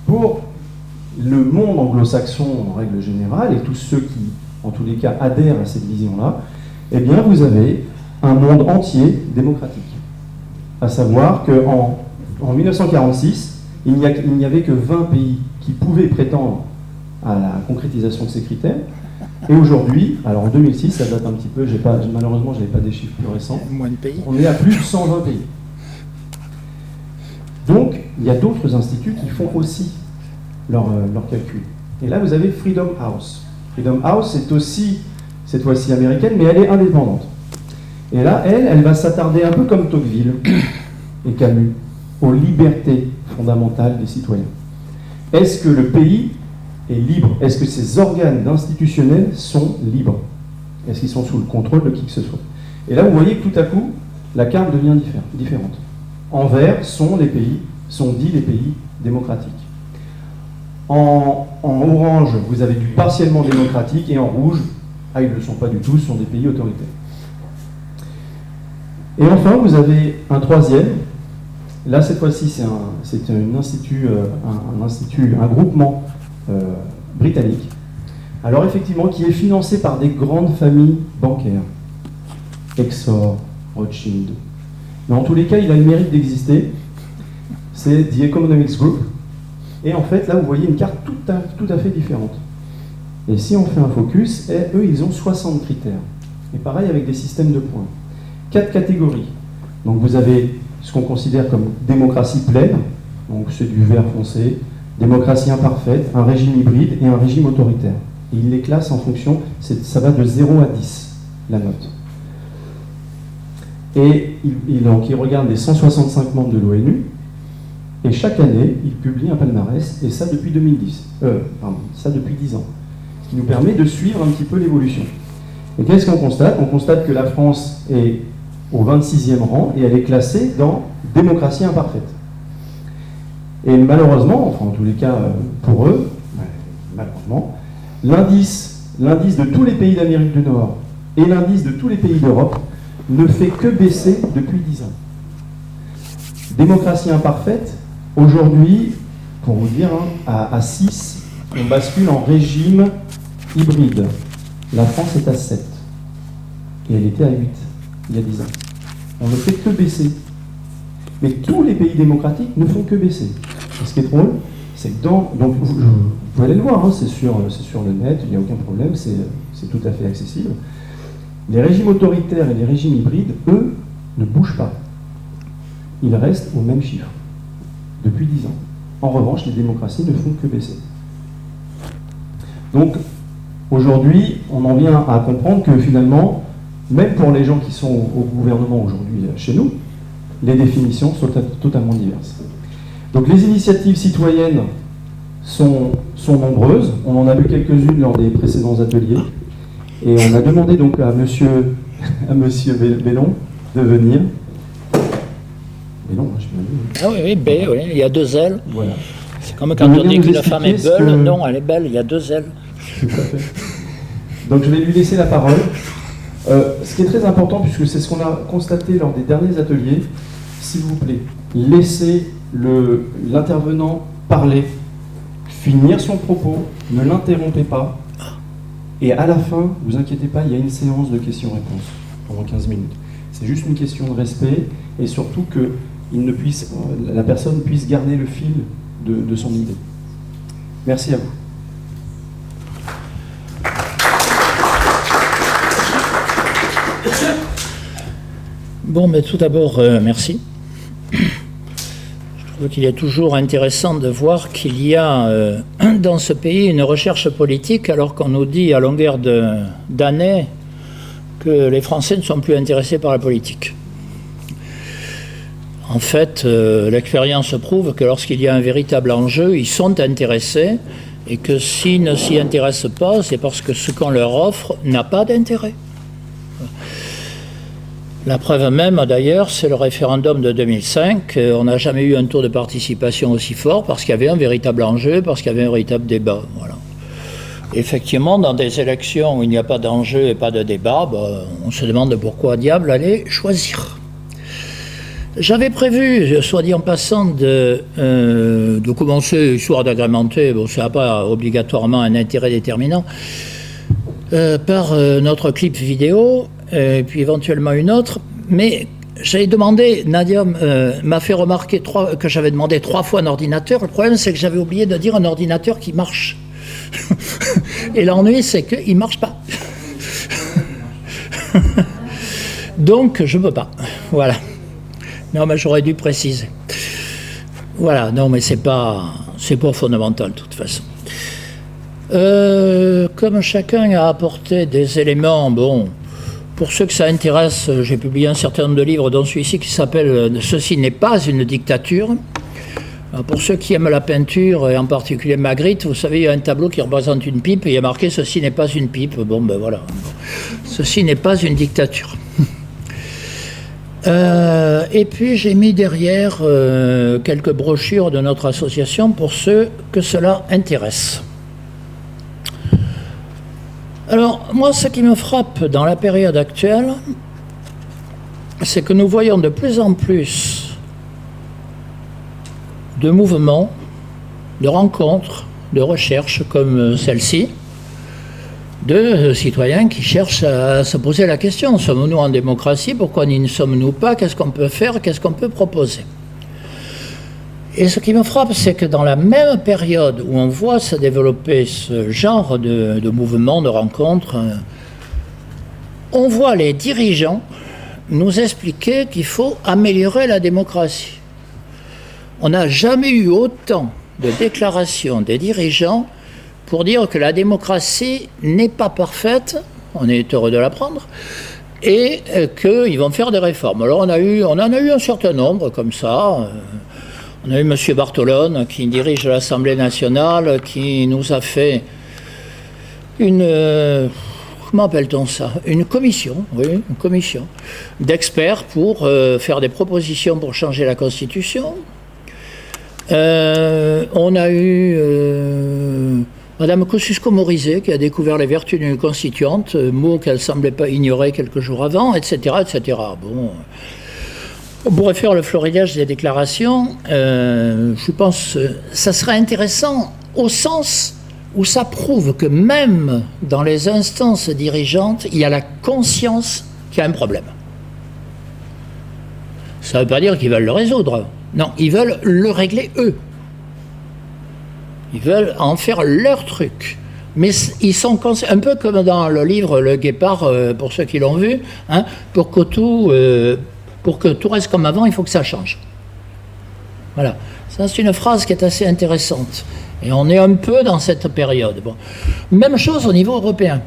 Pour le monde anglo-saxon en règle générale, et tous ceux qui, en tous les cas, adhèrent à cette vision-là, eh bien, vous avez un monde entier démocratique. À savoir qu'en 1946, il n'y avait que 20 pays qui pouvaient prétendre à la concrétisation de ces critères. Et aujourd'hui, alors en 2006, ça date un petit peu, malheureusement, je n'avais pas des chiffres plus récents. Moins de pays. On est à plus de 120 pays. Donc, il y a d'autres instituts qui font aussi leurs calculs. Et là, vous avez Freedom House. Freedom House est aussi, cette fois-ci américaine, mais elle est indépendante. Et là, elle va s'attarder un peu comme Tocqueville. et Camus, aux libertés fondamentales des citoyens. Est-ce que le pays est libre? Est-ce que ses organes institutionnels sont libres? Est-ce qu'ils sont sous le contrôle de qui que ce soit? Et là, vous voyez que tout à coup, la carte devient différente. En vert sont dits les pays démocratiques. En orange, vous avez du partiellement démocratique, et en rouge, ils ne le sont pas du tout, ce sont des pays autoritaires. Et enfin, vous avez un troisième. Là, cette fois-ci, c'est un groupement britannique. Alors effectivement, qui est financé par des grandes familles bancaires. Exor, Rothschild. Mais en tous les cas, il a le mérite d'exister. C'est The Economics Group. Et en fait, là, vous voyez une carte tout à fait différente. Et si on fait un focus, eux, ils ont 60 critères. Et pareil avec des systèmes de points. 4 catégories. Donc vous avez ce qu'on considère comme démocratie pleine, donc c'est du vert foncé, démocratie imparfaite, un régime hybride et un régime autoritaire. Et ils les classent en fonction, ça va de 0 à 10, la note. Et ils regardent les 165 membres de l'ONU, et chaque année, ils publient un palmarès, et ça depuis 10 ans. Ce qui nous permet de suivre un petit peu l'évolution. Et qu'est-ce qu'on constate? On constate que la France est au 26e rang, et elle est classée dans démocratie imparfaite. Et malheureusement, enfin en tous les cas pour eux, malheureusement, l'indice de tous les pays d'Amérique du Nord et l'indice de tous les pays d'Europe ne fait que baisser depuis 10 ans. Démocratie imparfaite, aujourd'hui, pour vous dire, à 6, on bascule en régime hybride. La France est à 7. Et elle était à 8, il y a 10 ans. On ne fait que baisser. Mais tous les pays démocratiques ne font que baisser. Et ce qui est drôle, c'est que donc vous pouvez aller le voir, c'est sur le net, il n'y a aucun problème, c'est tout à fait accessible. Les régimes autoritaires et les régimes hybrides, eux, ne bougent pas. Ils restent au même chiffre, depuis 10 ans. En revanche, les démocraties ne font que baisser. Donc, aujourd'hui, on en vient à comprendre que finalement, même pour les gens qui sont au gouvernement aujourd'hui chez nous, les définitions sont totalement diverses. Donc les initiatives citoyennes sont nombreuses. On en a vu quelques-unes lors des précédents ateliers. Et on a demandé donc à monsieur Bellon de venir. Bellon, je peux dire. Ah oui, B, oui, il y a 2 L. Voilà. C'est comme quand on dit que la femme est belle. Non, elle est belle, il y a 2 L. Tout à fait. Donc je vais lui laisser la parole. Ce qui est très important, puisque c'est ce qu'on a constaté lors des derniers ateliers, s'il vous plaît, laissez l'intervenant parler, finir son propos, ne l'interrompez pas, et à la fin, vous inquiétez pas, il y a une séance de questions-réponses pendant 15 minutes. C'est juste une question de respect, et surtout que la personne puisse garder le fil de son idée. Merci à vous. Bon, mais tout d'abord, merci. Je trouve qu'il est toujours intéressant de voir qu'il y a dans ce pays une recherche politique, alors qu'on nous dit à longueur d'années que les Français ne sont plus intéressés par la politique. En fait, l'expérience prouve que lorsqu'il y a un véritable enjeu, ils sont intéressés, et que s'ils ne s'y intéressent pas, c'est parce que ce qu'on leur offre n'a pas d'intérêt. La preuve même, d'ailleurs, c'est le référendum de 2005. On n'a jamais eu un taux de participation aussi fort parce qu'il y avait un véritable enjeu, parce qu'il y avait un véritable débat. Voilà. Effectivement, dans des élections où il n'y a pas d'enjeu et pas de débat, on se demande pourquoi diable aller choisir. J'avais prévu, soit dit en passant, de commencer, histoire d'agrémenter, ça n'a pas obligatoirement un intérêt déterminant, par notre clip vidéo, et puis éventuellement une autre, mais j'avais demandé, Nadia m'a fait remarquer que j'avais demandé 3 fois un ordinateur. Le problème, c'est que j'avais oublié de dire un ordinateur qui marche. Et l'ennui, c'est qu'il ne marche pas. Donc, je ne peux pas. Voilà. Non, mais j'aurais dû préciser. Voilà, non, mais c'est pas fondamental, de toute façon. Comme chacun a apporté des éléments, Pour ceux que ça intéresse, j'ai publié un certain nombre de livres, dont celui-ci qui s'appelle « Ceci n'est pas une dictature ». Pour ceux qui aiment la peinture, et en particulier Magritte, vous savez, il y a un tableau qui représente une pipe et il y a marqué « Ceci n'est pas une pipe ». Bon, ben voilà. Ceci n'est pas une dictature. Et puis j'ai mis derrière quelques brochures de notre association pour ceux que cela intéresse. Alors, moi, ce qui me frappe dans la période actuelle, c'est que nous voyons de plus en plus de mouvements, de rencontres, de recherches comme celle-ci, de citoyens qui cherchent à se poser la question, sommes-nous en démocratie, pourquoi n'y sommes-nous pas, qu'est-ce qu'on peut faire, qu'est-ce qu'on peut proposer? Et ce qui me frappe, c'est que dans la même période où on voit se développer ce genre de mouvements, de rencontres, on voit les dirigeants nous expliquer qu'il faut améliorer la démocratie. On n'a jamais eu autant de déclarations des dirigeants pour dire que la démocratie n'est pas parfaite, on est heureux de l'apprendre, et qu'ils vont faire des réformes. Alors on en a eu un certain nombre comme ça. On a eu M. Bartolone qui dirige l'Assemblée nationale, qui nous a fait une... comment appelle-t-on ça? Une commission, oui, une commission d'experts pour faire des propositions pour changer la Constitution. On a eu Madame Kosciusko-Morizet qui a découvert les vertus d'une constituante, mot qu'elle ne semblait pas ignorer quelques jours avant, etc. etc. Bon, on pourrait faire le florilège des déclarations. Je pense que ça serait intéressant au sens où ça prouve que même dans les instances dirigeantes, il y a la conscience qu'il y a un problème. Ça ne veut pas dire qu'ils veulent le résoudre. Non, ils veulent le régler eux. Ils veulent en faire leur truc. Mais ils sont un peu comme dans le livre Le Guépard, pour ceux qui l'ont vu, hein, pour que tout reste comme avant, il faut que ça change. Voilà. Ça, c'est une phrase qui est assez intéressante. Et on est un peu dans cette période. Bon. Même chose au niveau européen.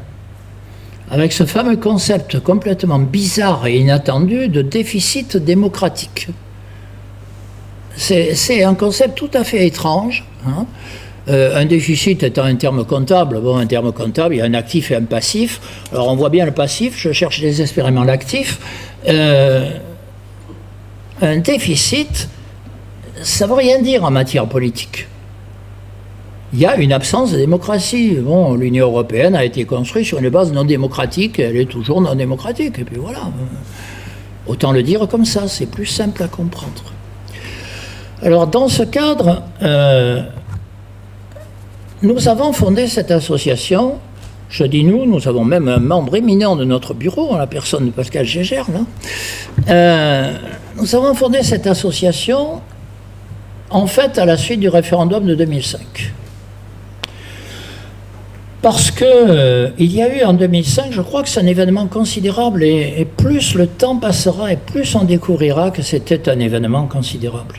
Avec ce fameux concept complètement bizarre et inattendu de déficit démocratique. C'est un concept tout à fait étrange. Hein. Un déficit étant un terme comptable, bon, un terme comptable, il y a un actif et un passif. Alors on voit bien le passif, je cherche désespérément l'actif. Un déficit, ça ne veut rien dire en matière politique. Il y a une absence de démocratie. Bon, l'Union européenne a été construite sur une base non démocratique, elle est toujours non démocratique, et puis voilà. Autant le dire comme ça, c'est plus simple à comprendre. Alors, dans ce cadre, nous avons fondé cette association. Je dis nous avons même un membre éminent de notre bureau, la personne de Pascal Gégère, là. Nous avons fondé cette association, en fait, à la suite du référendum de 2005. Parce que il y a eu en 2005, je crois que c'est un événement considérable, et plus le temps passera, et plus on découvrira que c'était un événement considérable.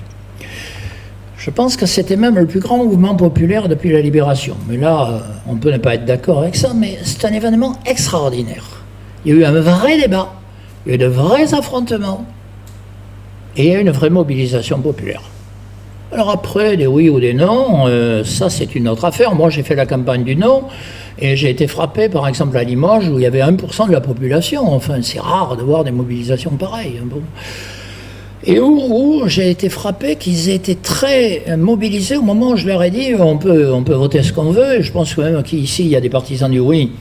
Je pense que c'était même le plus grand mouvement populaire depuis la Libération. Mais là, on peut ne pas être d'accord avec ça, mais c'est un événement extraordinaire. Il y a eu un vrai débat, il y a eu de vrais affrontements, et il y a eu une vraie mobilisation populaire. Alors après, des oui ou des non, ça c'est une autre affaire. Moi j'ai fait la campagne du non, et j'ai été frappé par exemple à Limoges où il y avait 1% de la population. Enfin, c'est rare de voir des mobilisations pareilles. Bon. Et où j'ai été frappé qu'ils étaient très mobilisés au moment où je leur ai dit on peut voter ce qu'on veut. Et je pense quand même qu'ici il y a des partisans du oui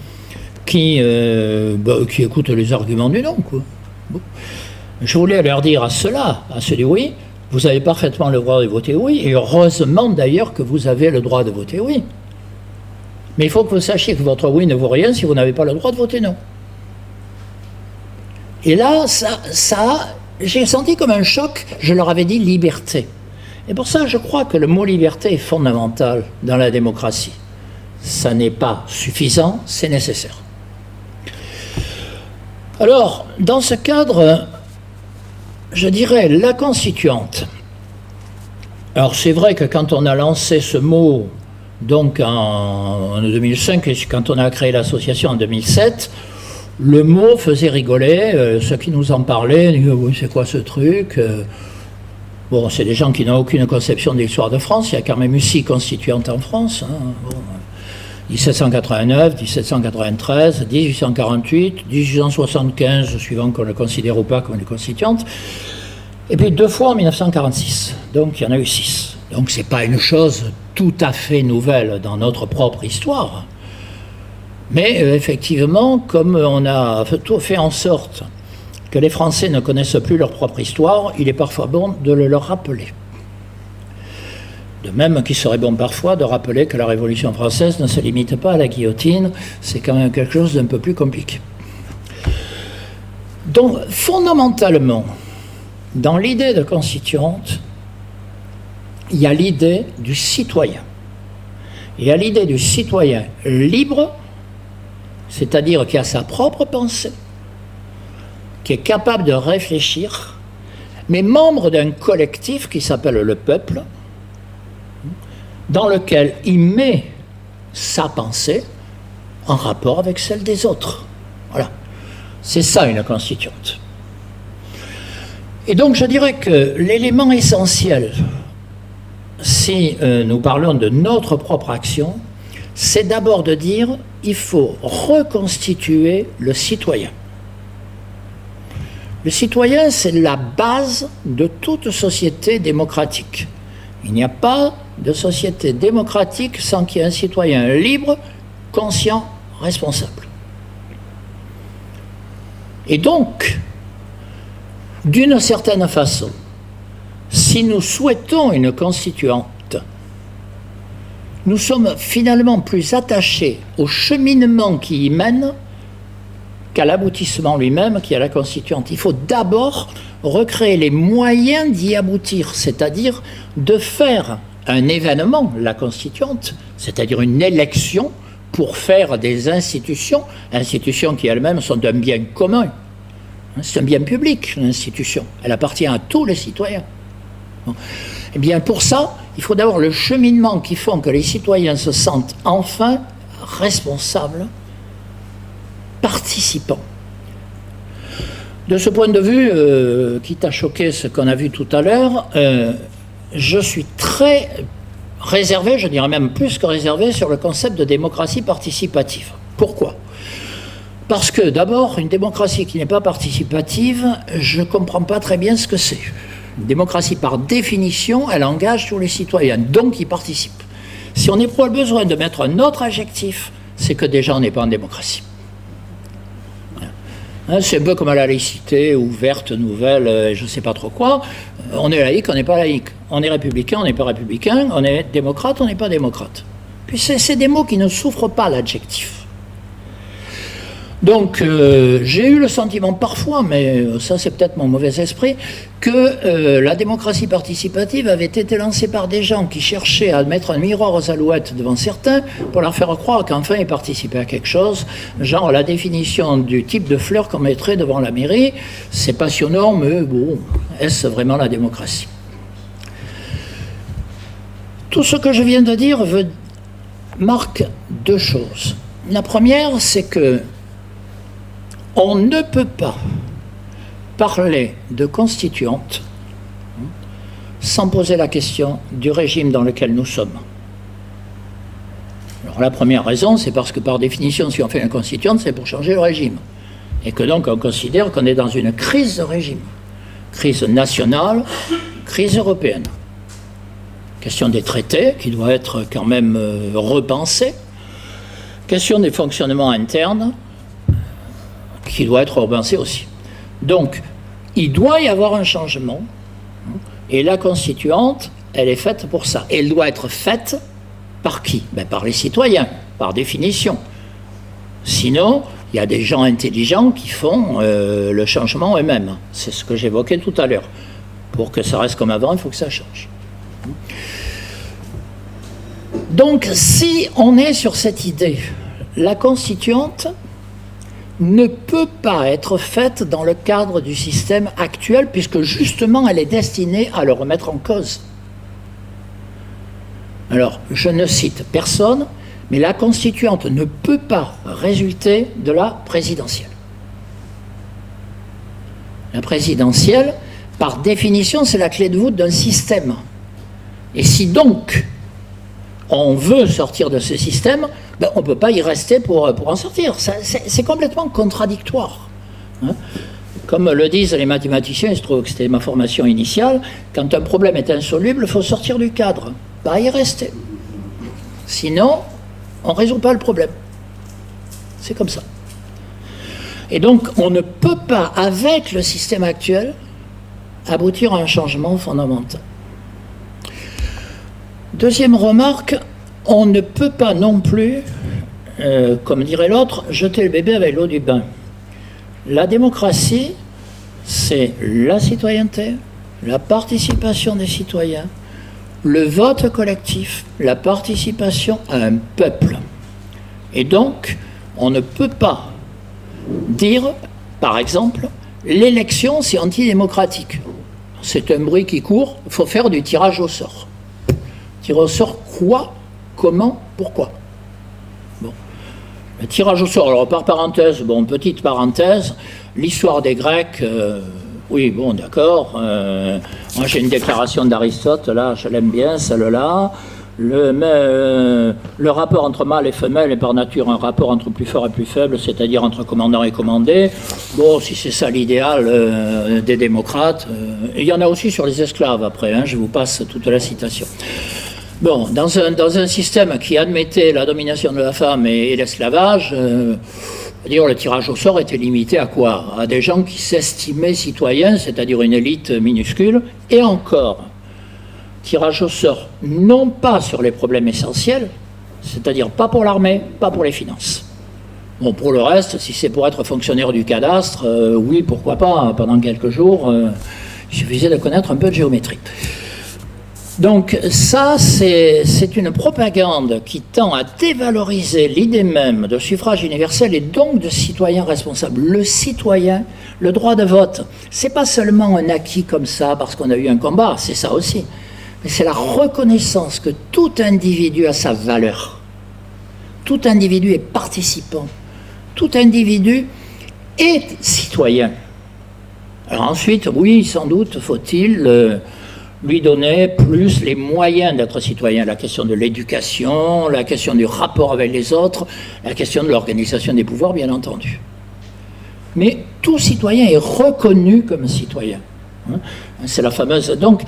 qui écoutent les arguments du non, quoi. Bon. Je voulais leur dire à ceux-là, à ceux du oui, vous avez parfaitement le droit de voter oui, et heureusement d'ailleurs que vous avez le droit de voter oui. Mais il faut que vous sachiez que votre oui ne vaut rien si vous n'avez pas le droit de voter non. Et là, j'ai senti comme un choc, je leur avais dit liberté. Et pour ça, je crois que le mot liberté est fondamental dans la démocratie. Ça n'est pas suffisant, c'est nécessaire. Alors, dans ce cadre, je dirais la constituante. Alors c'est vrai que quand on a lancé ce mot donc en 2005, et quand on a créé l'association en 2007, Le mot faisait rigoler, ceux qui nous en parlaient, disaient, oui, c'est quoi ce truc? Bon, c'est des gens qui n'ont aucune conception de l'histoire de France, il y a quand même eu 6 constituantes en France. Hein. Bon, 1789, 1793, 1848, 1875, suivant qu'on le considère ou pas comme une constituante, et puis 2 fois en 1946, donc il y en a eu 6. Donc c'est pas une chose tout à fait nouvelle dans notre propre histoire, mais effectivement, comme on a fait en sorte que les Français ne connaissent plus leur propre histoire, il est parfois bon de le leur rappeler. De même qu'il serait bon parfois de rappeler que la Révolution française ne se limite pas à la guillotine, c'est quand même quelque chose d'un peu plus compliqué. Donc, fondamentalement, dans l'idée de constituante, il y a l'idée du citoyen. Il y a l'idée du citoyen libre, c'est-à-dire qui a sa propre pensée, qui est capable de réfléchir, mais membre d'un collectif qui s'appelle le peuple, dans lequel il met sa pensée en rapport avec celle des autres. Voilà. C'est ça une constituante. Et donc je dirais que l'élément essentiel, si nous parlons de notre propre action, c'est d'abord de dire il faut reconstituer le citoyen. Le citoyen, c'est la base de toute société démocratique. Il n'y a pas de société démocratique sans qu'il y ait un citoyen libre, conscient, responsable. Et donc, d'une certaine façon, si nous souhaitons une constituante, nous sommes finalement plus attachés au cheminement qui y mène qu'à l'aboutissement lui-même, qui est la constituante. Il faut d'abord recréer les moyens d'y aboutir, c'est-à-dire de faire un événement, la constituante, c'est-à-dire une élection pour faire des institutions qui elles-mêmes sont un bien commun. C'est un bien public, l'institution. Elle appartient à tous les citoyens. Bon. Eh bien, pour ça, il faut d'abord le cheminement qui font que les citoyens se sentent enfin responsables, participants. De ce point de vue, quitte à choquer ce qu'on a vu tout à l'heure, je suis très réservé, je dirais même plus que réservé, sur le concept de démocratie participative. Pourquoi ? Parce que d'abord, une démocratie qui n'est pas participative, je ne comprends pas très bien ce que c'est. Une démocratie, par définition, elle engage tous les citoyens, donc ils participent. Si on éprouve le besoin de mettre un autre adjectif, c'est que déjà on n'est pas en démocratie. C'est un peu comme à la laïcité, ouverte, nouvelle, je ne sais pas trop quoi. On est laïque, on n'est pas laïque. On est républicain, on n'est pas républicain. On est démocrate, on n'est pas démocrate. Puis c'est des mots qui ne souffrent pas l'adjectif. Donc j'ai eu le sentiment parfois, mais ça c'est peut-être mon mauvais esprit, que la démocratie participative avait été lancée par des gens qui cherchaient à mettre un miroir aux alouettes devant certains pour leur faire croire qu'enfin ils participaient à quelque chose, genre la définition du type de fleurs qu'on mettrait devant la mairie, c'est passionnant, mais bon, est-ce vraiment la démocratie ? Tout ce que je viens de dire marque 2 choses. La première, c'est que on ne peut pas parler de constituante sans poser la question du régime dans lequel nous sommes. Alors la première raison, c'est parce que par définition, si on fait une constituante, c'est pour changer le régime. Et que donc on considère qu'on est dans une crise de régime. Crise nationale, crise européenne. Question des traités, qui doit être quand même repensée. Question des fonctionnements internes, qui doit être repensé aussi. Donc, il doit y avoir un changement, et la constituante, elle est faite pour ça. Et elle doit être faite par qui ? Par les citoyens, par définition. Sinon, il y a des gens intelligents qui font le changement eux-mêmes. C'est ce que j'évoquais tout à l'heure. Pour que ça reste comme avant, il faut que ça change. Donc, si on est sur cette idée, la constituante ne peut pas être faite dans le cadre du système actuel, puisque justement elle est destinée à le remettre en cause. Alors, je ne cite personne, mais la constituante ne peut pas résulter de la présidentielle. La présidentielle, par définition, c'est la clé de voûte d'un système. Et si donc on veut sortir de ce système, ben, on ne peut pas y rester pour en sortir. C'est complètement contradictoire. Hein. Comme le disent les mathématiciens, il se trouve que c'était ma formation initiale, quand un problème est insoluble, il faut sortir du cadre, pas y rester. Sinon, on ne résout pas le problème. C'est comme ça. Et donc, on ne peut pas, avec le système actuel, aboutir à un changement fondamental. Deuxième remarque, on ne peut pas non plus, comme dirait l'autre, jeter le bébé avec l'eau du bain. La démocratie, c'est la citoyenneté, la participation des citoyens, le vote collectif, la participation à un peuple. Et donc, on ne peut pas dire, par exemple, l'élection, c'est antidémocratique. C'est un bruit qui court, il faut faire du tirage au sort. Tirage au sort quoi, comment, pourquoi? Bon. Le tirage au sort, alors par parenthèse, bon, petite parenthèse, l'histoire des Grecs, oui, bon, d'accord. Moi, j'ai une déclaration d'Aristote, là, je l'aime bien, celle-là. Le rapport entre mâle et femelle est par nature un rapport entre plus fort et plus faible, c'est-à-dire entre commandant et commandé. Bon, si c'est ça l'idéal des démocrates, il y en a aussi sur les esclaves après, hein, je vous passe toute la citation. Bon, dans un système qui admettait la domination de la femme et l'esclavage, le tirage au sort était limité à quoi? À des gens qui s'estimaient citoyens, c'est-à-dire une élite minuscule, et encore, tirage au sort, non pas sur les problèmes essentiels, c'est-à-dire pas pour l'armée, pas pour les finances. Bon, pour le reste, si c'est pour être fonctionnaire du cadastre, oui, pourquoi pas, pendant quelques jours, il suffisait de connaître un peu de géométrie. Donc ça, c'est une propagande qui tend à dévaloriser l'idée même de suffrage universel et donc de citoyen responsable. Le citoyen, le droit de vote, c'est pas seulement un acquis comme ça parce qu'on a eu un combat, c'est ça aussi. Mais c'est la reconnaissance que tout individu a sa valeur. Tout individu est participant. Tout individu est citoyen. Alors ensuite, oui, sans doute faut-il lui donner plus les moyens d'être citoyen. La question de l'éducation, la question du rapport avec les autres, la question de l'organisation des pouvoirs, bien entendu. Mais tout citoyen est reconnu comme citoyen. C'est la fameuse... Donc,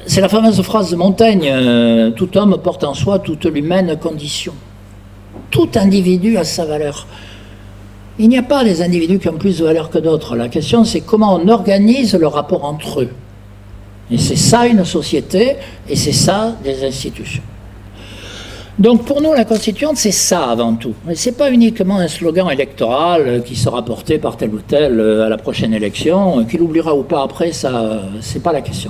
c'est la fameuse phrase de Montaigne, tout homme porte en soi toute l'humaine condition. Tout individu a sa valeur. Il n'y a pas des individus qui ont plus de valeur que d'autres. La question, c'est comment on organise le rapport entre eux. Et c'est ça une société, et c'est ça des institutions. Donc pour nous, la Constituante, c'est ça avant tout. Et ce n'est pas uniquement un slogan électoral qui sera porté par tel ou tel à la prochaine élection, qu'il oubliera ou pas après, ça, c'est pas la question.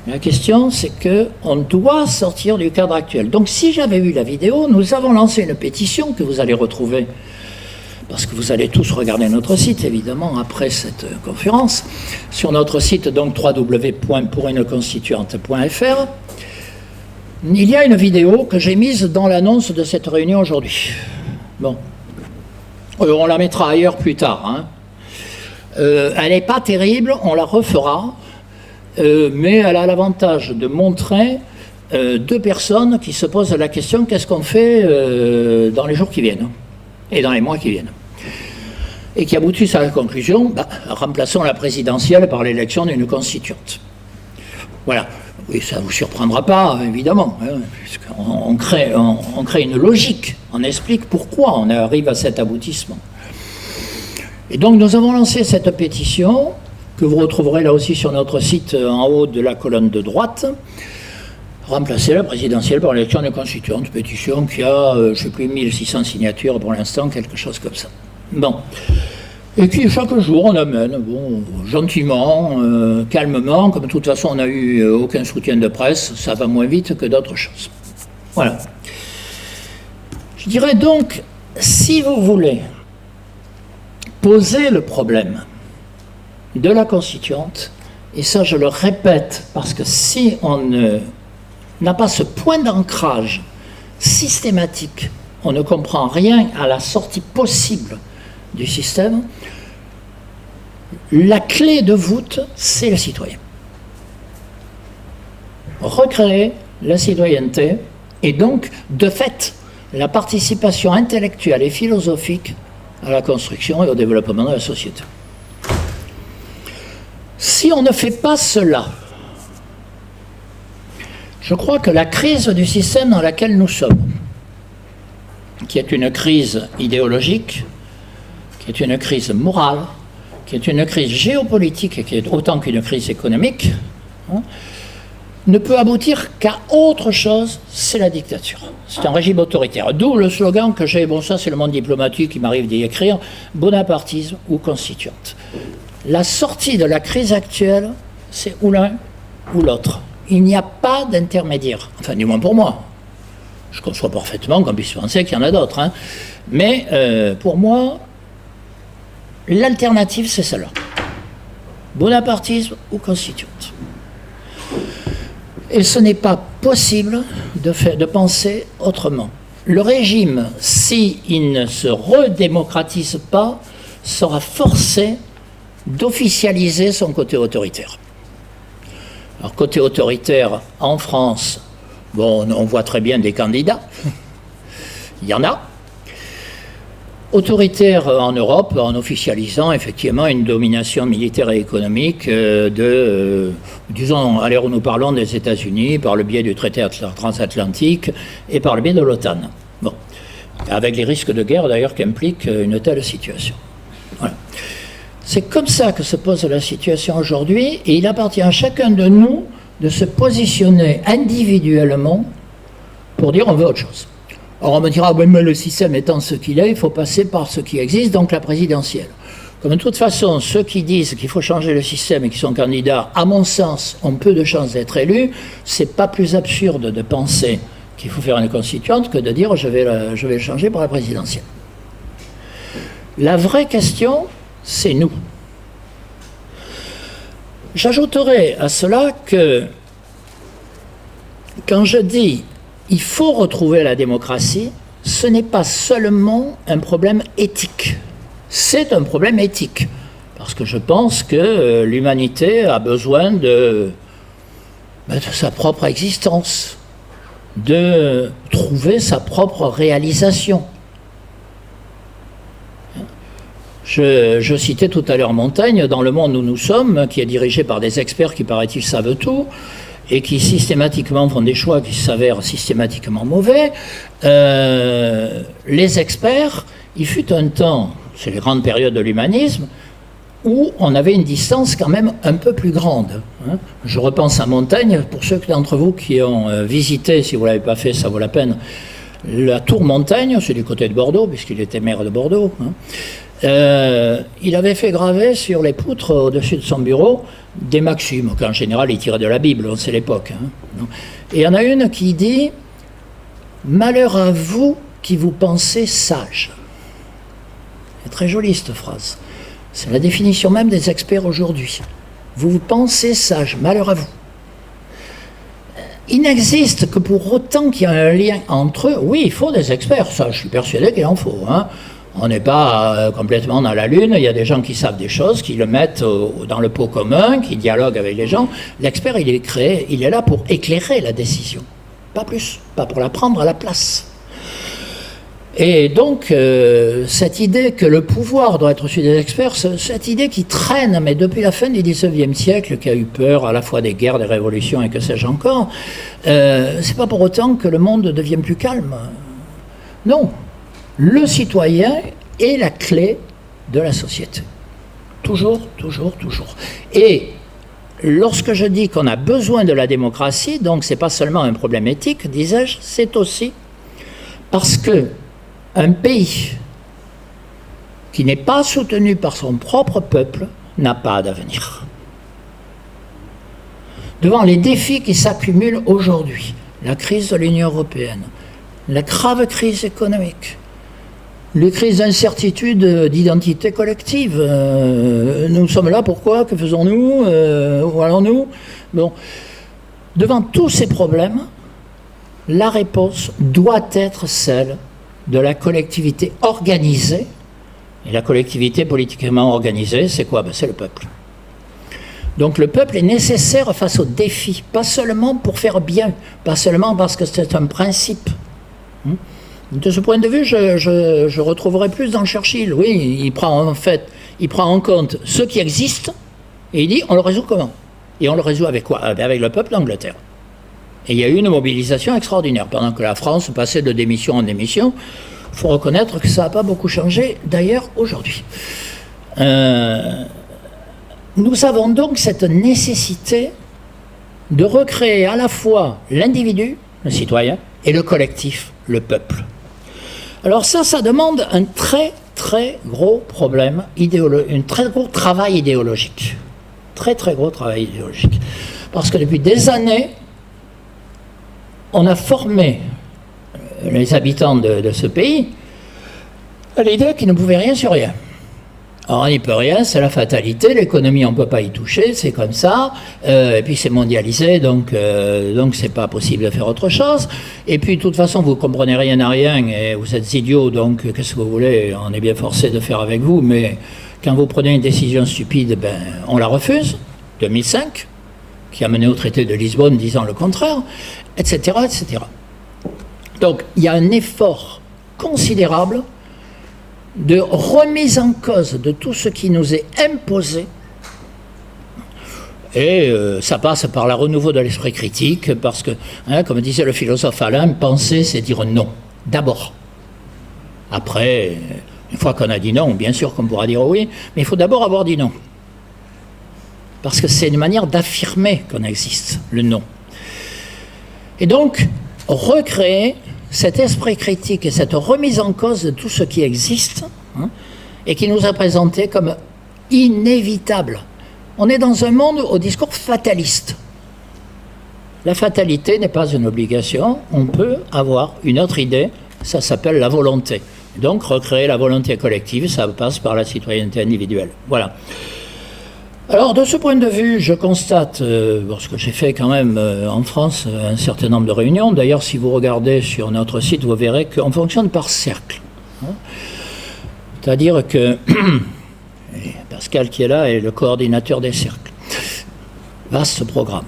La question, c'est qu'on doit sortir du cadre actuel. Donc si j'avais eu la vidéo, nous avons lancé une pétition que vous allez retrouver, parce que vous allez tous regarder notre site, évidemment, après cette conférence, sur notre site, donc www.pouruneconstituante.fr. Il y a une vidéo que j'ai mise dans l'annonce de cette réunion aujourd'hui. Bon. On la mettra ailleurs plus tard. Hein. Elle n'est pas terrible, on la refera. Mais elle a l'avantage de montrer deux personnes qui se posent la question qu'est-ce qu'on fait dans les jours qui viennent et dans les mois qui viennent, et qui aboutissent à la conclusion remplaçons la présidentielle par l'élection d'une constituante. Voilà. Oui, ça ne vous surprendra pas, évidemment, hein, puisqu'on crée une logique, on explique pourquoi on arrive à cet aboutissement. Et donc nous avons lancé cette pétition que vous retrouverez là aussi sur notre site en haut de la colonne de droite. Remplacer la présidentielle par l'élection de constituante, pétition qui a, je ne sais plus, 1600 signatures pour l'instant, quelque chose comme ça. Bon. Et puis chaque jour on amène, bon, gentiment, calmement, comme de toute façon on n'a eu aucun soutien de presse, ça va moins vite que d'autres choses. Voilà. Je dirais donc, si vous voulez poser le problème de la constituante, et ça je le répète, parce que si on n'a pas ce point d'ancrage systématique, on ne comprend rien à la sortie possible du système, La clé de voûte, c'est le citoyen. Recréer la citoyenneté et donc, de fait, la participation intellectuelle et philosophique à la construction et au développement de la société. Si on ne fait pas cela, je crois que la crise du système dans laquelle nous sommes, qui est une crise idéologique, qui est une crise morale, qui est une crise géopolitique et qui est autant qu'une crise économique, ne peut aboutir qu'à autre chose, c'est la dictature. C'est un régime autoritaire. D'où le slogan que j'ai, bon ça c'est le monde diplomatique qui m'arrive d'y écrire, bonapartisme ou constituante. La sortie de la crise actuelle, c'est ou l'un ou l'autre. Il n'y a pas d'intermédiaire, enfin du moins pour moi. Je conçois parfaitement qu'on puisse penser qu'il y en a d'autres. Hein. Mais pour moi, l'alternative c'est celle-là. Bonapartisme ou constituante. Et ce n'est pas possible de penser autrement. Le régime, s'il ne se redémocratise pas, sera forcé d'officialiser son côté autoritaire. Alors, côté autoritaire, en France, bon, on voit très bien des candidats. Il y en a. Autoritaire en Europe, en officialisant effectivement une domination militaire et économique disons, à l'heure où nous parlons des États-Unis, par le biais du traité transatlantique et par le biais de l'OTAN. Bon. Avec les risques de guerre d'ailleurs qu'implique une telle situation. Voilà. C'est comme ça que se pose la situation aujourd'hui et il appartient à chacun de nous de se positionner individuellement pour dire on veut autre chose. Alors on me dira, oui, mais le système étant ce qu'il est, il faut passer par ce qui existe, donc la présidentielle. Comme de toute façon, ceux qui disent qu'il faut changer le système et qui sont candidats, à mon sens, ont peu de chances d'être élus, c'est pas plus absurde de penser qu'il faut faire une constituante que de dire je vais le changer par la présidentielle. La vraie question, c'est nous. J'ajouterai à cela que quand je dis il faut retrouver la démocratie, ce n'est pas seulement un problème éthique. C'est un problème éthique. Parce que je pense que l'humanité a besoin de sa propre existence, de trouver sa propre réalisation. Je citais tout à l'heure Montaigne, dans le monde où nous sommes, qui est dirigé par des experts qui, paraît-il, savent tout, et qui systématiquement font des choix qui s'avèrent systématiquement mauvais, les experts, il fut un temps, c'est les grandes périodes de l'humanisme, où on avait une distance quand même un peu plus grande. Hein. Je repense à Montaigne, pour ceux d'entre vous qui ont visité, si vous ne l'avez pas fait, ça vaut la peine, la tour Montaigne, c'est du côté de Bordeaux, puisqu'il était maire de Bordeaux. Hein. Il avait fait graver sur les poutres au-dessus de son bureau des maximes, qu'en général il tirait de la Bible, c'est l'époque. Hein. Et il y en a une qui dit « Malheur à vous qui vous pensez sage ». C'est très jolie cette phrase. C'est la définition même des experts aujourd'hui. Vous vous pensez sage, malheur à vous. Il n'existe que pour autant qu'il y a un lien entre eux. Oui, il faut des experts, ça je suis persuadé qu'il en faut. Hein. On n'est pas complètement dans la lune, il y a des gens qui savent des choses, qui le mettent dans le pot commun, qui dialoguent avec les gens. L'expert, il est créé, il est là pour éclairer la décision, pas plus, pas pour la prendre à la place. Et donc, cette idée que le pouvoir doit être celui des experts, cette idée qui traîne, mais depuis la fin du XIXe siècle, qui a eu peur à la fois des guerres, des révolutions et que sais-je encore, c'est pas pour autant que le monde devienne plus calme. Non. Le citoyen est la clé de la société. Toujours, toujours, toujours. Et lorsque je dis qu'on a besoin de la démocratie, donc c'est pas seulement un problème éthique, disais-je, c'est aussi parce que un pays qui n'est pas soutenu par son propre peuple n'a pas d'avenir. Devant les défis qui s'accumulent aujourd'hui, la crise de l'Union européenne, la grave crise économique, les crises d'incertitude d'identité collective. Nous sommes là, pourquoi? Que faisons-nous? Où allons-nous? Bon. Devant tous ces problèmes, la réponse doit être celle de la collectivité organisée Et la collectivité politiquement organisée, c'est quoi? C'est le peuple. Donc le peuple est nécessaire face aux défis, pas seulement pour faire bien, pas seulement parce que c'est un principe. De ce point de vue, je retrouverai plus dans Churchill. Oui, il prend en compte ce qui existe et il dit on le résout comment? Et on le résout avec quoi? Avec le peuple d'Angleterre. Et il y a eu une mobilisation extraordinaire. Pendant que la France passait de démission en démission, il faut reconnaître que ça n'a pas beaucoup changé, d'ailleurs, aujourd'hui. Nous avons donc cette nécessité de recréer à la fois l'individu, le citoyen, et le collectif, le peuple. Alors ça demande un très très gros problème, un très gros travail idéologique. Très très gros travail idéologique. Parce que depuis des années, on a formé les habitants de ce pays à l'idée qu'ils ne pouvaient rien sur rien. Alors on n'y peut rien, c'est la fatalité, l'économie on ne peut pas y toucher, c'est comme ça, et puis c'est mondialisé, donc c'est pas possible de faire autre chose, et puis de toute façon vous comprenez rien à rien, et vous êtes idiots, donc qu'est-ce que vous voulez, on est bien forcé de faire avec vous, mais quand vous prenez une décision stupide, ben, on la refuse, 2005, qui a mené au traité de Lisbonne disant le contraire, etc., etc. Donc il y a un effort considérable de remise en cause de tout ce qui nous est imposé. Et ça passe par le renouveau de l'esprit critique, parce que, comme disait le philosophe Alain, penser, c'est dire non, d'abord. Après, une fois qu'on a dit non, bien sûr qu'on pourra dire oui, mais il faut d'abord avoir dit non. Parce que c'est une manière d'affirmer qu'on existe, le non. Et donc, recréer cet esprit critique et cette remise en cause de tout ce qui existe, et qui nous a présenté comme inévitable. On est dans un monde au discours fataliste. La fatalité n'est pas une obligation, on peut avoir une autre idée, ça s'appelle la volonté. Donc recréer la volonté collective, ça passe par la citoyenneté individuelle. Voilà. Alors, de ce point de vue, je constate, parce que j'ai fait quand même en France un certain nombre de réunions, d'ailleurs, si vous regardez sur notre site, vous verrez qu'on fonctionne par cercle. C'est-à-dire que Pascal, qui est là, est le coordinateur des cercles. Vaste programme.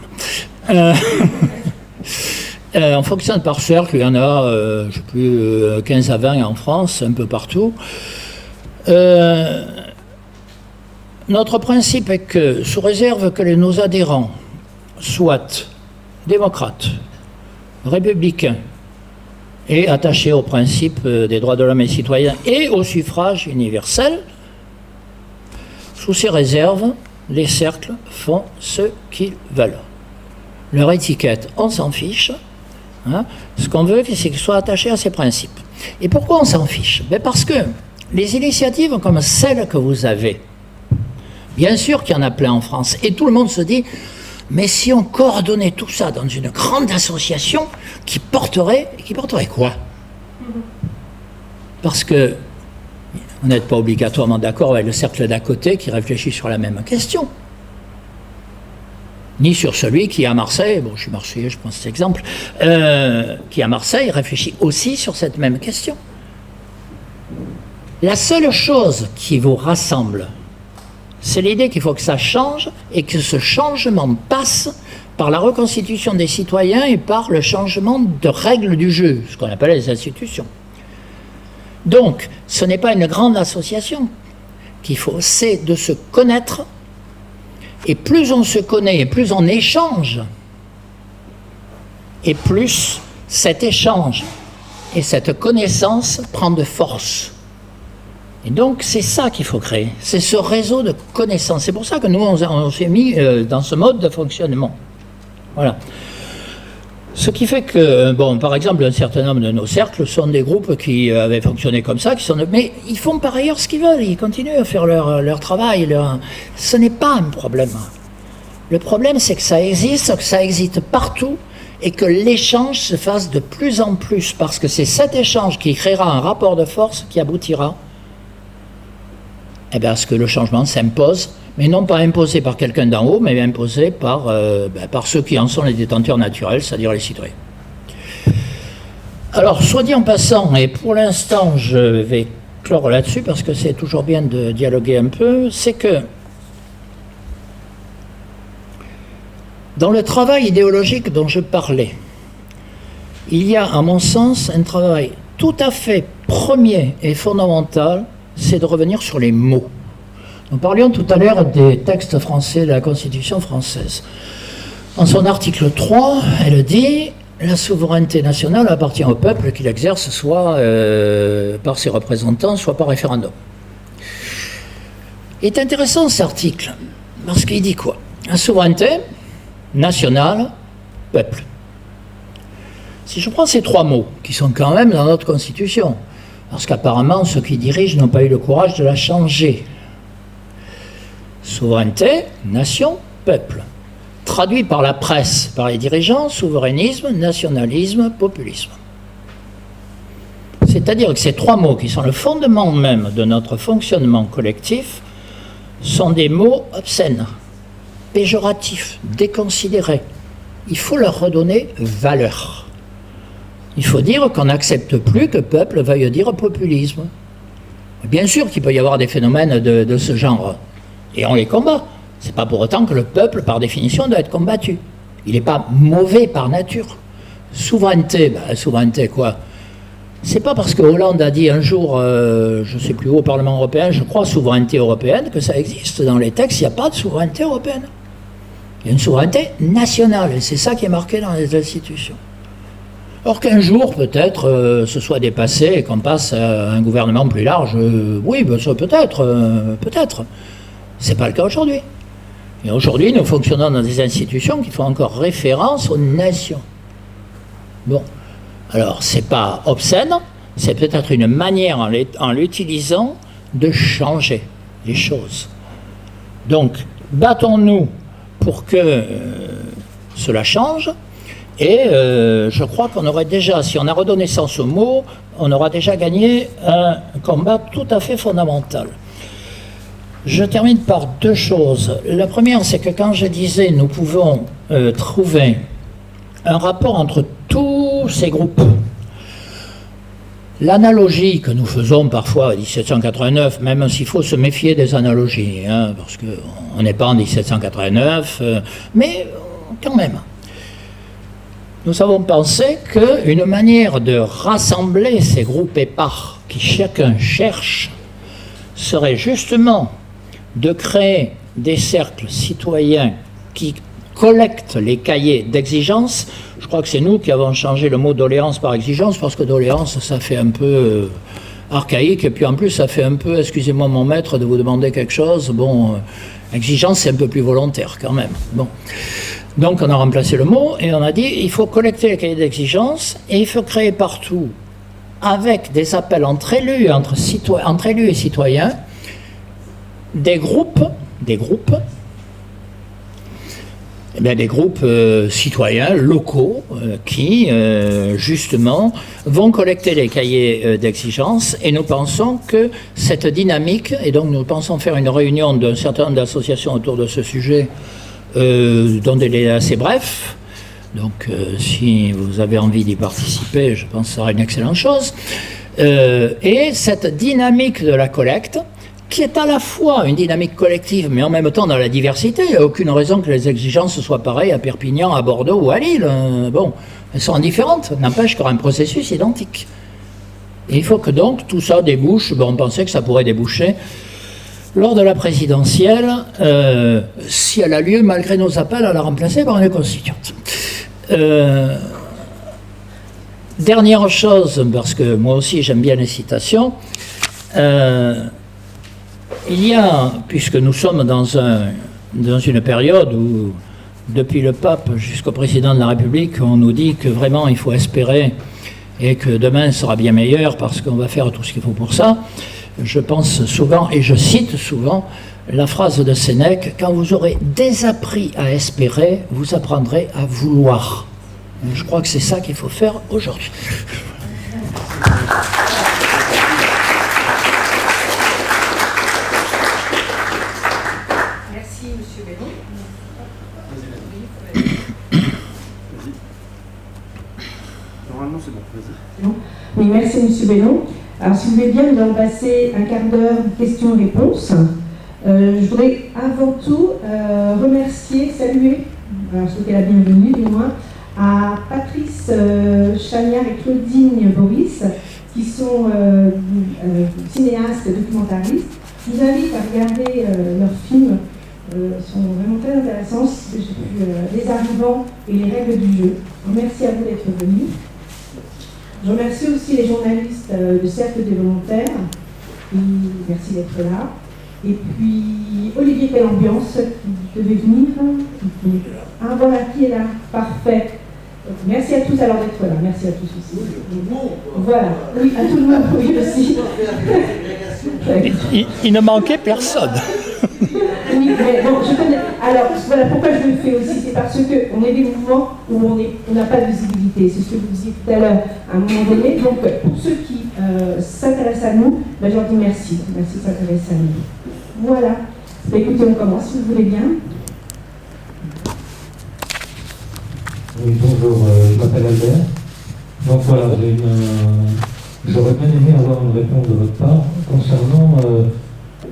On fonctionne par cercle, il y en a, je ne sais plus, 15 à 20 en France, un peu partout. Notre principe est que, sous réserve que nos adhérents soient démocrates, républicains et attachés au principe des droits de l'homme et citoyens et au suffrage universel, sous ces réserves, les cercles font ce qu'ils veulent. Leur étiquette, on s'en fiche. Ce qu'on veut, c'est qu'ils soient attachés à ces principes. Et pourquoi on s'en fiche? Parce que les initiatives comme celles que vous avez, bien sûr qu'il y en a plein en France, et tout le monde se dit, mais si on coordonnait tout ça dans une grande association qui porterait quoi? Parce que vous n'êtes pas obligatoirement d'accord avec le cercle d'à côté qui réfléchit sur la même question. Ni sur celui qui, à Marseille, bon, je suis marseillais, je prends cet exemple, qui, à Marseille, réfléchit aussi sur cette même question. La seule chose qui vous rassemble, c'est l'idée qu'il faut que ça change et que ce changement passe par la reconstitution des citoyens et par le changement de règles du jeu, ce qu'on appelle les institutions. Donc, ce n'est pas une grande association qu'il faut, c'est de se connaître, et plus on se connaît et plus on échange, et plus cet échange et cette connaissance prend de force. Et donc, c'est ça qu'il faut créer, c'est ce réseau de connaissances. C'est pour ça que nous, on s'est mis dans ce mode de fonctionnement. Voilà. Ce qui fait que, bon, par exemple, un certain nombre de nos cercles sont des groupes qui avaient fonctionné comme ça, mais ils font par ailleurs ce qu'ils veulent, ils continuent à faire leur travail. Ce n'est pas un problème. Le problème, c'est que ça existe partout, et que l'échange se fasse de plus en plus, parce que c'est cet échange qui créera un rapport de force qui aboutira à ce que le changement s'impose, mais non pas imposé par quelqu'un d'en haut, mais imposé par ceux qui en sont les détenteurs naturels, c'est-à-dire les citoyens. Alors, soit dit en passant, et pour l'instant, je vais clore là-dessus, parce que c'est toujours bien de dialoguer un peu, c'est que dans le travail idéologique dont je parlais, il y a, à mon sens, un travail tout à fait premier et fondamental, c'est de revenir sur les mots. Nous parlions tout à l'heure des textes français de la Constitution française. En son article 3, elle dit « La souveraineté nationale appartient au peuple qui l'exerce soit par ses représentants, soit par référendum. » Il est intéressant cet article, parce qu'il dit quoi? La souveraineté nationale, peuple. Si je prends ces trois mots, qui sont quand même dans notre Constitution, parce qu'apparemment ceux qui dirigent n'ont pas eu le courage de la changer. Souveraineté, nation, peuple. Traduit par la presse, par les dirigeants, souverainisme, nationalisme, populisme. C'est-à-dire que ces trois mots, qui sont le fondement même de notre fonctionnement collectif, sont des mots obscènes, péjoratifs, déconsidérés. Il faut leur redonner valeur. Il faut dire qu'on n'accepte plus que peuple veuille dire populisme. Bien sûr qu'il peut y avoir des phénomènes de ce genre, et on les combat. C'est pas pour autant que le peuple, par définition, doit être combattu. Il n'est pas mauvais par nature. Souveraineté, souveraineté quoi? C'est pas parce que Hollande a dit un jour, je ne sais plus où, au Parlement européen, je crois, souveraineté européenne, que ça existe. Dans les textes, il n'y a pas de souveraineté européenne. Il y a une souveraineté nationale, et c'est ça qui est marqué dans les institutions. Or qu'un jour, peut-être, ce soit dépassé et qu'on passe à un gouvernement plus large, oui, ça peut-être, peut-être. C'est pas le cas aujourd'hui. Et aujourd'hui, nous fonctionnons dans des institutions qui font encore référence aux nations. Bon. Alors, c'est pas obscène, c'est peut-être une manière, en l'utilisant, de changer les choses. Donc, battons-nous pour que cela change, et je crois qu'on aurait déjà, si on a redonné sens au mot, on aura déjà gagné un combat tout à fait fondamental. Je termine par deux choses. La première, c'est que quand je disais nous pouvons trouver un rapport entre tous ces groupes, l'analogie que nous faisons parfois à 1789, même s'il faut se méfier des analogies, hein, parce qu'on n'est pas en 1789, mais quand même. Nous avons pensé qu'une manière de rassembler ces groupes épars qui chacun cherche serait justement de créer des cercles citoyens qui collectent les cahiers d'exigence. Je crois que c'est nous qui avons changé le mot doléance par exigence, parce que doléance, ça fait un peu archaïque, et puis en plus, ça fait un peu, excusez-moi mon maître, de vous demander quelque chose. Bon, exigence, c'est un peu plus volontaire quand même. Bon. Donc on a remplacé le mot, et on a dit, il faut collecter les cahiers d'exigence, et il faut créer partout, avec des appels entre élus et citoyens, des groupes citoyens locaux qui, justement, vont collecter les cahiers d'exigence, et nous pensons que cette dynamique, et donc nous pensons faire une réunion d'un certain nombre d'associations autour de ce sujet, dont elle est assez bref, donc si vous avez envie d'y participer, je pense que ce sera une excellente chose, et cette dynamique de la collecte, qui est à la fois une dynamique collective, mais en même temps dans la diversité. Il n'y a aucune raison que les exigences soient pareilles à Perpignan, à Bordeaux ou à Lille. Bon, elles sont différentes, n'empêche qu'il y aura un processus identique. Et il faut que donc tout ça débouche, on pensait que ça pourrait déboucher lors de la présidentielle, si elle a lieu, malgré nos appels à la remplacer par une constituante. Dernière chose, parce que moi aussi j'aime bien les citations, il y a, puisque nous sommes dans une période où, depuis le pape jusqu'au président de la République, on nous dit que vraiment il faut espérer et que demain sera bien meilleur parce qu'on va faire tout ce qu'il faut pour ça, je pense souvent, et je cite souvent, la phrase de Sénèque, « Quand vous aurez désappris à espérer, vous apprendrez à vouloir ». Je crois que c'est ça qu'il faut faire aujourd'hui. Oui, merci M. Bellon. Alors, si vous voulez bien, nous allons passer un quart d'heure de questions-réponses. Je voudrais avant tout remercier, saluer, souhaiter la bienvenue du moins, à Patrice Chagnard et Claudine Boris, qui sont cinéastes, documentaristes. Je vous invite à regarder leurs films, sont vraiment très intéressants. J'ai vu Les Arrivants et Les Règles du jeu. Merci à vous d'être venus. Je remercie aussi les journalistes du Cercle des volontaires. Merci d'être là. Et puis Olivier Quelle-Ambiance qui devait venir. Ah voilà, qui est là. Parfait. Merci à tous alors d'être là. Merci à tous aussi. Voilà. Oui, à tout le monde, oui aussi. Il ne manquait personne. Oui, mais bon, je connais. Alors, voilà pourquoi je le fais aussi, c'est parce qu'on est des mouvements où on n'a pas de visibilité. C'est ce que vous disiez tout à l'heure, à un moment donné. Donc, pour ceux qui s'intéressent à nous, ben, je leur dis merci. Merci de s'intéresser à nous. Voilà. Ben, écoutez, on commence, si vous voulez bien. Oui, bonjour, je m'appelle Albert. Donc voilà, j'aurais bien aimé avoir une réponse de votre part concernant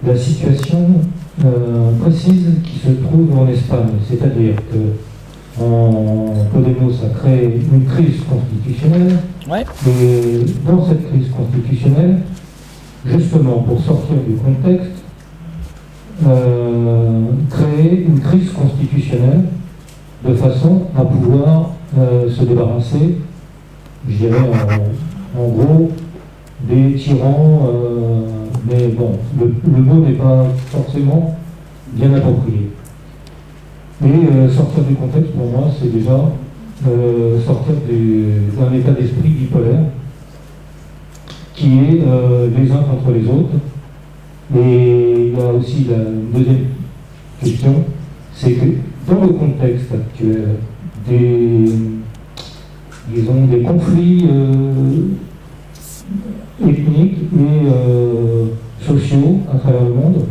la situation précise qui se trouve en Espagne. C'est-à-dire que Podemos a créé une crise constitutionnelle. Ouais. Et dans cette crise constitutionnelle, justement pour sortir du contexte, créer une crise constitutionnelle de façon à pouvoir se débarrasser, je dirais en gros, des tyrans, mais bon, le mot n'est pas forcément bien approprié. Et sortir du contexte, pour moi, c'est déjà sortir d'un état d'esprit bipolaire qui est les uns contre les autres. Et il y a aussi la deuxième question, c'est que dans le contexte actuel, des conflits ethniques et sociaux à travers le monde,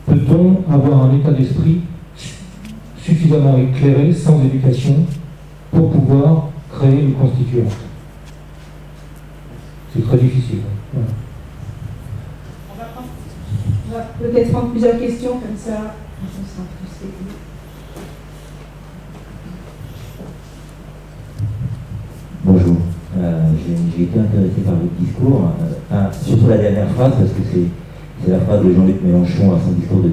peut-on avoir un état d'esprit suffisamment éclairé, sans éducation, pour pouvoir créer une constituante? C'est très difficile. Voilà. On va peut-être prendre plusieurs questions, comme ça, on sera plus écoutés. Bonjour, j'ai été intéressé par votre discours, surtout la dernière phrase, parce que c'est la phrase de Jean-Luc Mélenchon à son discours de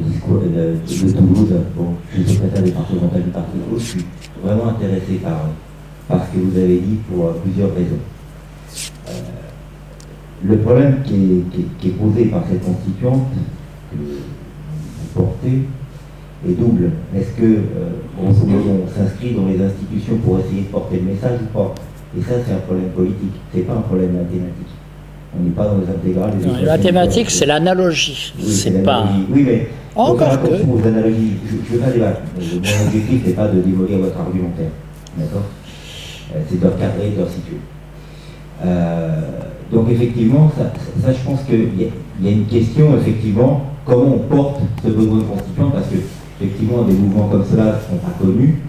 Toulouse. Bon, je suis secrétaire départemental du Parti gauche, je suis vraiment intéressé par ce que vous avez dit pour plusieurs raisons. Le problème qui est posé par cette constituante que vous portez est double. Est-ce que, grosso modo, on s'inscrit dans les institutions pour essayer de porter le message ou pas? Et ça, c'est un problème politique, c'est pas un problème mathématique. On n'est pas dans les intégrales. Les mathématiques, c'est l'analogie. Oui, c'est pas. Oui, mais encore que. Aux analogies, je veux pas débattre. Mon objectif n'est pas de démolir votre argumentaire. D'accord? C'est de recadrer, de resituer. Donc effectivement, ça je pense qu'il y a une question, effectivement, comment on porte ce besoin de constituant, parce que effectivement des mouvements comme cela ne sont pas connus,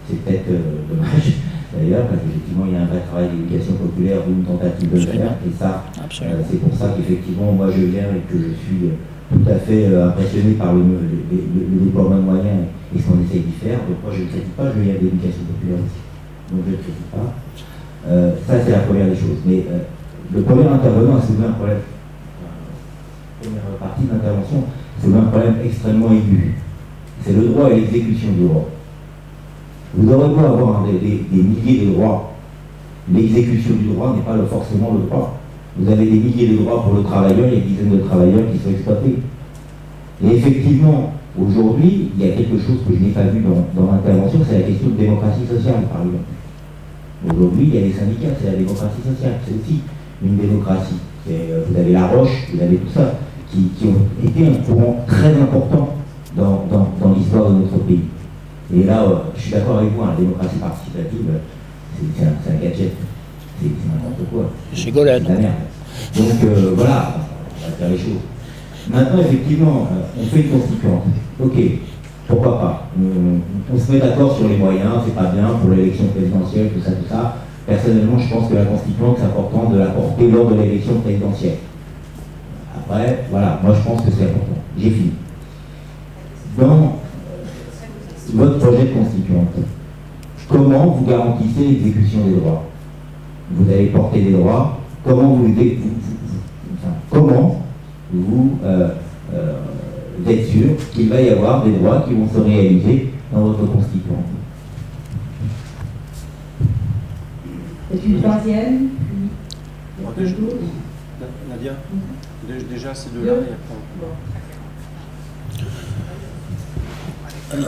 c'est peut-être dommage d'ailleurs, parce qu'effectivement il y a un vrai travail d'éducation populaire ou une tentative de le faire, et ça, c'est pour ça qu'effectivement moi je viens et que je suis tout à fait impressionné par le déploiement de moyens et ce qu'on essaie d'y faire. Donc moi je ne critique pas, je viens d'éducation populaire aussi, donc je ne critique pas. Ça c'est la première des choses, mais le premier intervenant a soulevé un problème, la première partie de l'intervention, c'est un problème extrêmement aigu. C'est le droit et l'exécution du droit. Vous aurez beau avoir des milliers de droits, l'exécution du droit n'est pas forcément le droit. Vous avez des milliers de droits pour le travailleur, il y a des dizaines de travailleurs qui sont exploités. Et effectivement, aujourd'hui, il y a quelque chose que je n'ai pas vu dans l'intervention, c'est la question de démocratie sociale, par exemple. Aujourd'hui, il y a les syndicats, c'est la démocratie sociale, c'est aussi une démocratie. Vous avez La Roche, vous avez tout ça, qui ont été un courant très important dans l'histoire de notre pays. Et là, je suis d'accord avec vous, la démocratie participative, c'est un gadget, c'est n'importe quoi. C'est Golène. C'est la merde. Donc voilà, on va faire les choses. Maintenant, effectivement, on fait une constituante. Ok, pourquoi pas. On se met d'accord sur les moyens, c'est pas bien pour l'élection présidentielle, tout ça. Personnellement, je pense que la constituante, c'est important de la porter lors de l'élection présidentielle. Après, voilà, moi je pense que c'est important. J'ai fini. Dans votre projet de constituante, comment vous garantissez l'exécution des droits? Vous allez porter des droits, comment vous êtes sûr qu'il va y avoir des droits qui vont se réaliser dans votre constituante? Et une troisième, puis Nadia, déjà ces deux-là, et après...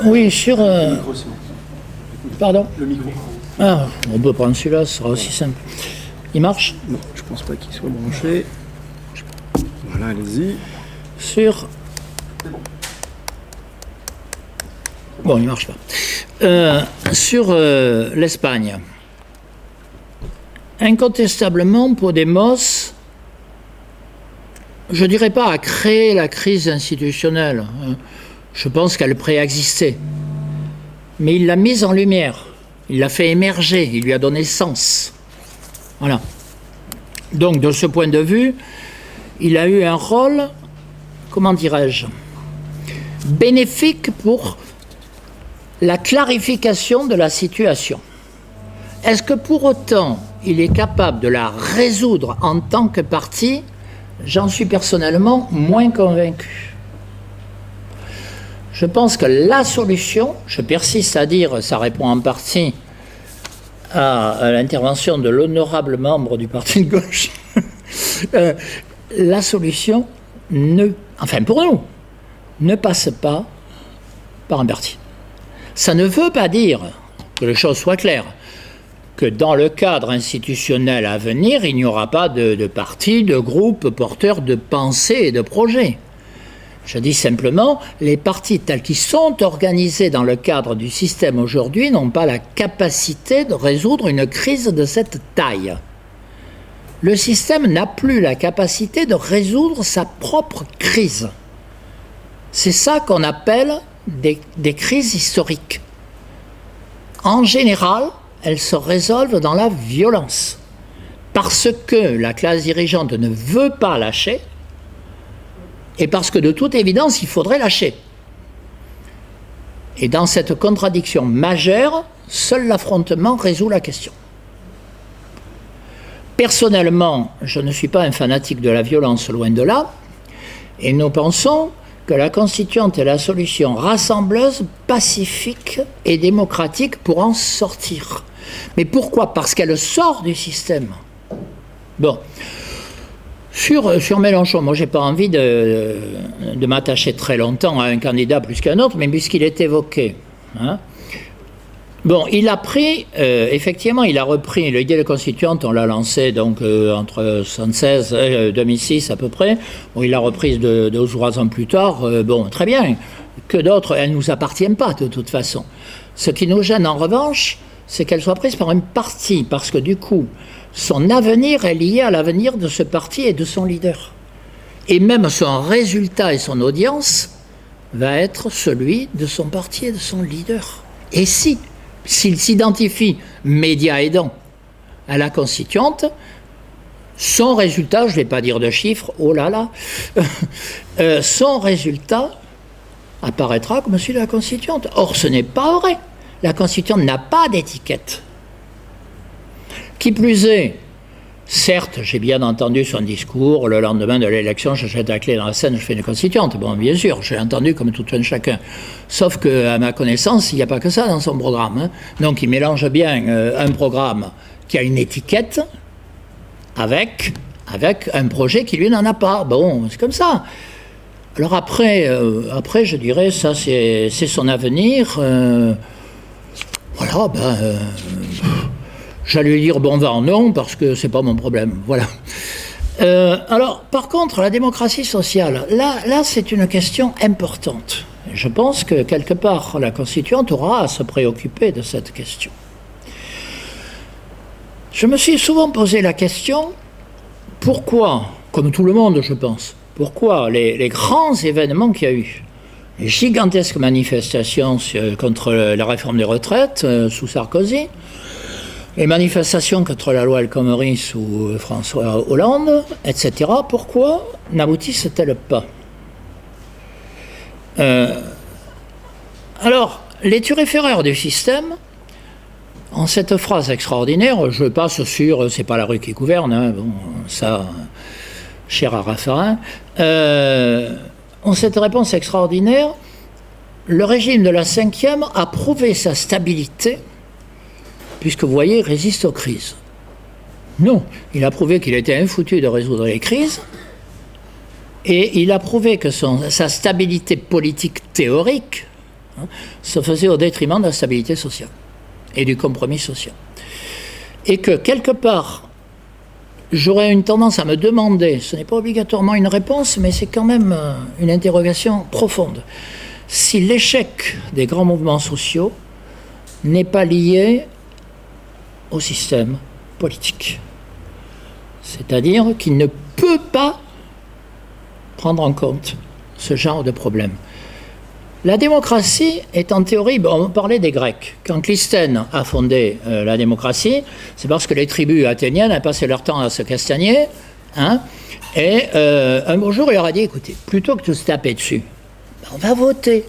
Oui, sur... Le micro, c'est bon. Pardon? Le micro. Ah, on peut prendre celui-là, ce sera aussi simple. Il marche? Non, je pense pas qu'il soit branché. Voilà, allez-y. Sur... Bon, il marche pas. Sur l'Espagne. Incontestablement, Podemos, je dirais pas a créé la crise institutionnelle. Je pense qu'elle préexistait. Mais il l'a mise en lumière. Il l'a fait émerger. Il lui a donné sens. Voilà. Donc, de ce point de vue, il a eu un rôle, comment dirais-je, bénéfique pour la clarification de la situation. Est-ce que pour autant, il est capable de la résoudre en tant que parti? J'en suis personnellement moins convaincu. Je pense que la solution, je persiste à dire, ça répond en partie à l'intervention de l'honorable membre du parti de gauche, la solution, enfin pour nous, ne passe pas par un parti. Ça ne veut pas dire, que les choses soient claires, que dans le cadre institutionnel à venir, il n'y aura pas de parti, de groupe porteur de pensées et de projets. Je dis simplement, les partis tels qu'ils sont organisés dans le cadre du système aujourd'hui n'ont pas la capacité de résoudre une crise de cette taille. Le système n'a plus la capacité de résoudre sa propre crise. C'est ça qu'on appelle des crises historiques. En général, elles se résolvent dans la violence. Parce que la classe dirigeante ne veut pas lâcher, et parce que de toute évidence, il faudrait lâcher. Et dans cette contradiction majeure, seul l'affrontement résout la question. Personnellement, je ne suis pas un fanatique de la violence, loin de là, et nous pensons que la constituante est la solution rassembleuse, pacifique et démocratique pour en sortir. Mais pourquoi? Parce qu'elle sort du système. Bon. Sur Mélenchon, moi, je n'ai pas envie de m'attacher très longtemps à un candidat plus qu'un autre, mais puisqu'il est évoqué. Hein. Bon, il a pris, effectivement, il a repris l'idée de constituante, on l'a lancée donc entre 1976 et 2006 à peu près. Bon, il l'a reprise 2 ou 3 ans plus tard. Bon, très bien. Que d'autres, elle ne nous appartient pas de toute façon. Ce qui nous gêne en revanche, c'est qu'elle soit prise par un parti, parce que du coup, son avenir est lié à l'avenir de ce parti et de son leader. Et même son résultat et son audience va être celui de son parti et de son leader. Et s'il s'identifie, médias aidant, à la constituante, son résultat, je ne vais pas dire de chiffres, oh là là, son résultat apparaîtra comme celui de la constituante. Or, ce n'est pas vrai. La constituante n'a pas d'étiquette. Qui plus est, certes, j'ai bien entendu son discours, le lendemain de l'élection, je jette la clé dans la Seine, je fais une constituante. Bon, bien sûr, j'ai entendu comme tout un chacun. Sauf qu'à ma connaissance, il n'y a pas que ça dans son programme. Hein. Donc, il mélange bien un programme qui a une étiquette avec un projet qui, lui, n'en a pas. Bon, c'est comme ça. Alors après, je dirais, ça, c'est son avenir. Voilà, j'allais lui dire bon vent, non, parce que c'est pas mon problème. Voilà. Alors, par contre, la démocratie sociale, là, c'est une question importante. Je pense que quelque part, la constituante aura à se préoccuper de cette question. Je me suis souvent posé la question, pourquoi, comme tout le monde, je pense, pourquoi les grands événements qu'il y a eu, les gigantesques manifestations contre la réforme des retraites sous Sarkozy, Les manifestations contre la loi El Khomri sous François Hollande, etc., pourquoi n'aboutissent-elles pas? Alors, les turiféraires du système, en cette phrase extraordinaire, je passe sur « c'est pas la rue qui gouverne hein, », bon, ça, cher à Raffarin, en cette réponse extraordinaire, le régime de la 5e a prouvé sa stabilité, puisque vous voyez, il résiste aux crises. Non, il a prouvé qu'il était infoutu de résoudre les crises, et il a prouvé que sa stabilité politique théorique se faisait au détriment de la stabilité sociale et du compromis social. Et que, quelque part, j'aurais une tendance à me demander, ce n'est pas obligatoirement une réponse, mais c'est quand même une interrogation profonde, si l'échec des grands mouvements sociaux n'est pas lié au système politique. C'est-à-dire qu'il ne peut pas prendre en compte ce genre de problème. La démocratie est en théorie, on parlait des Grecs. Quand Clisthène a fondé la démocratie, c'est parce que les tribus athéniennes ont passé leur temps à se castagner, hein, et un beau jour, il leur a dit, écoutez, plutôt que de se taper dessus, on va voter.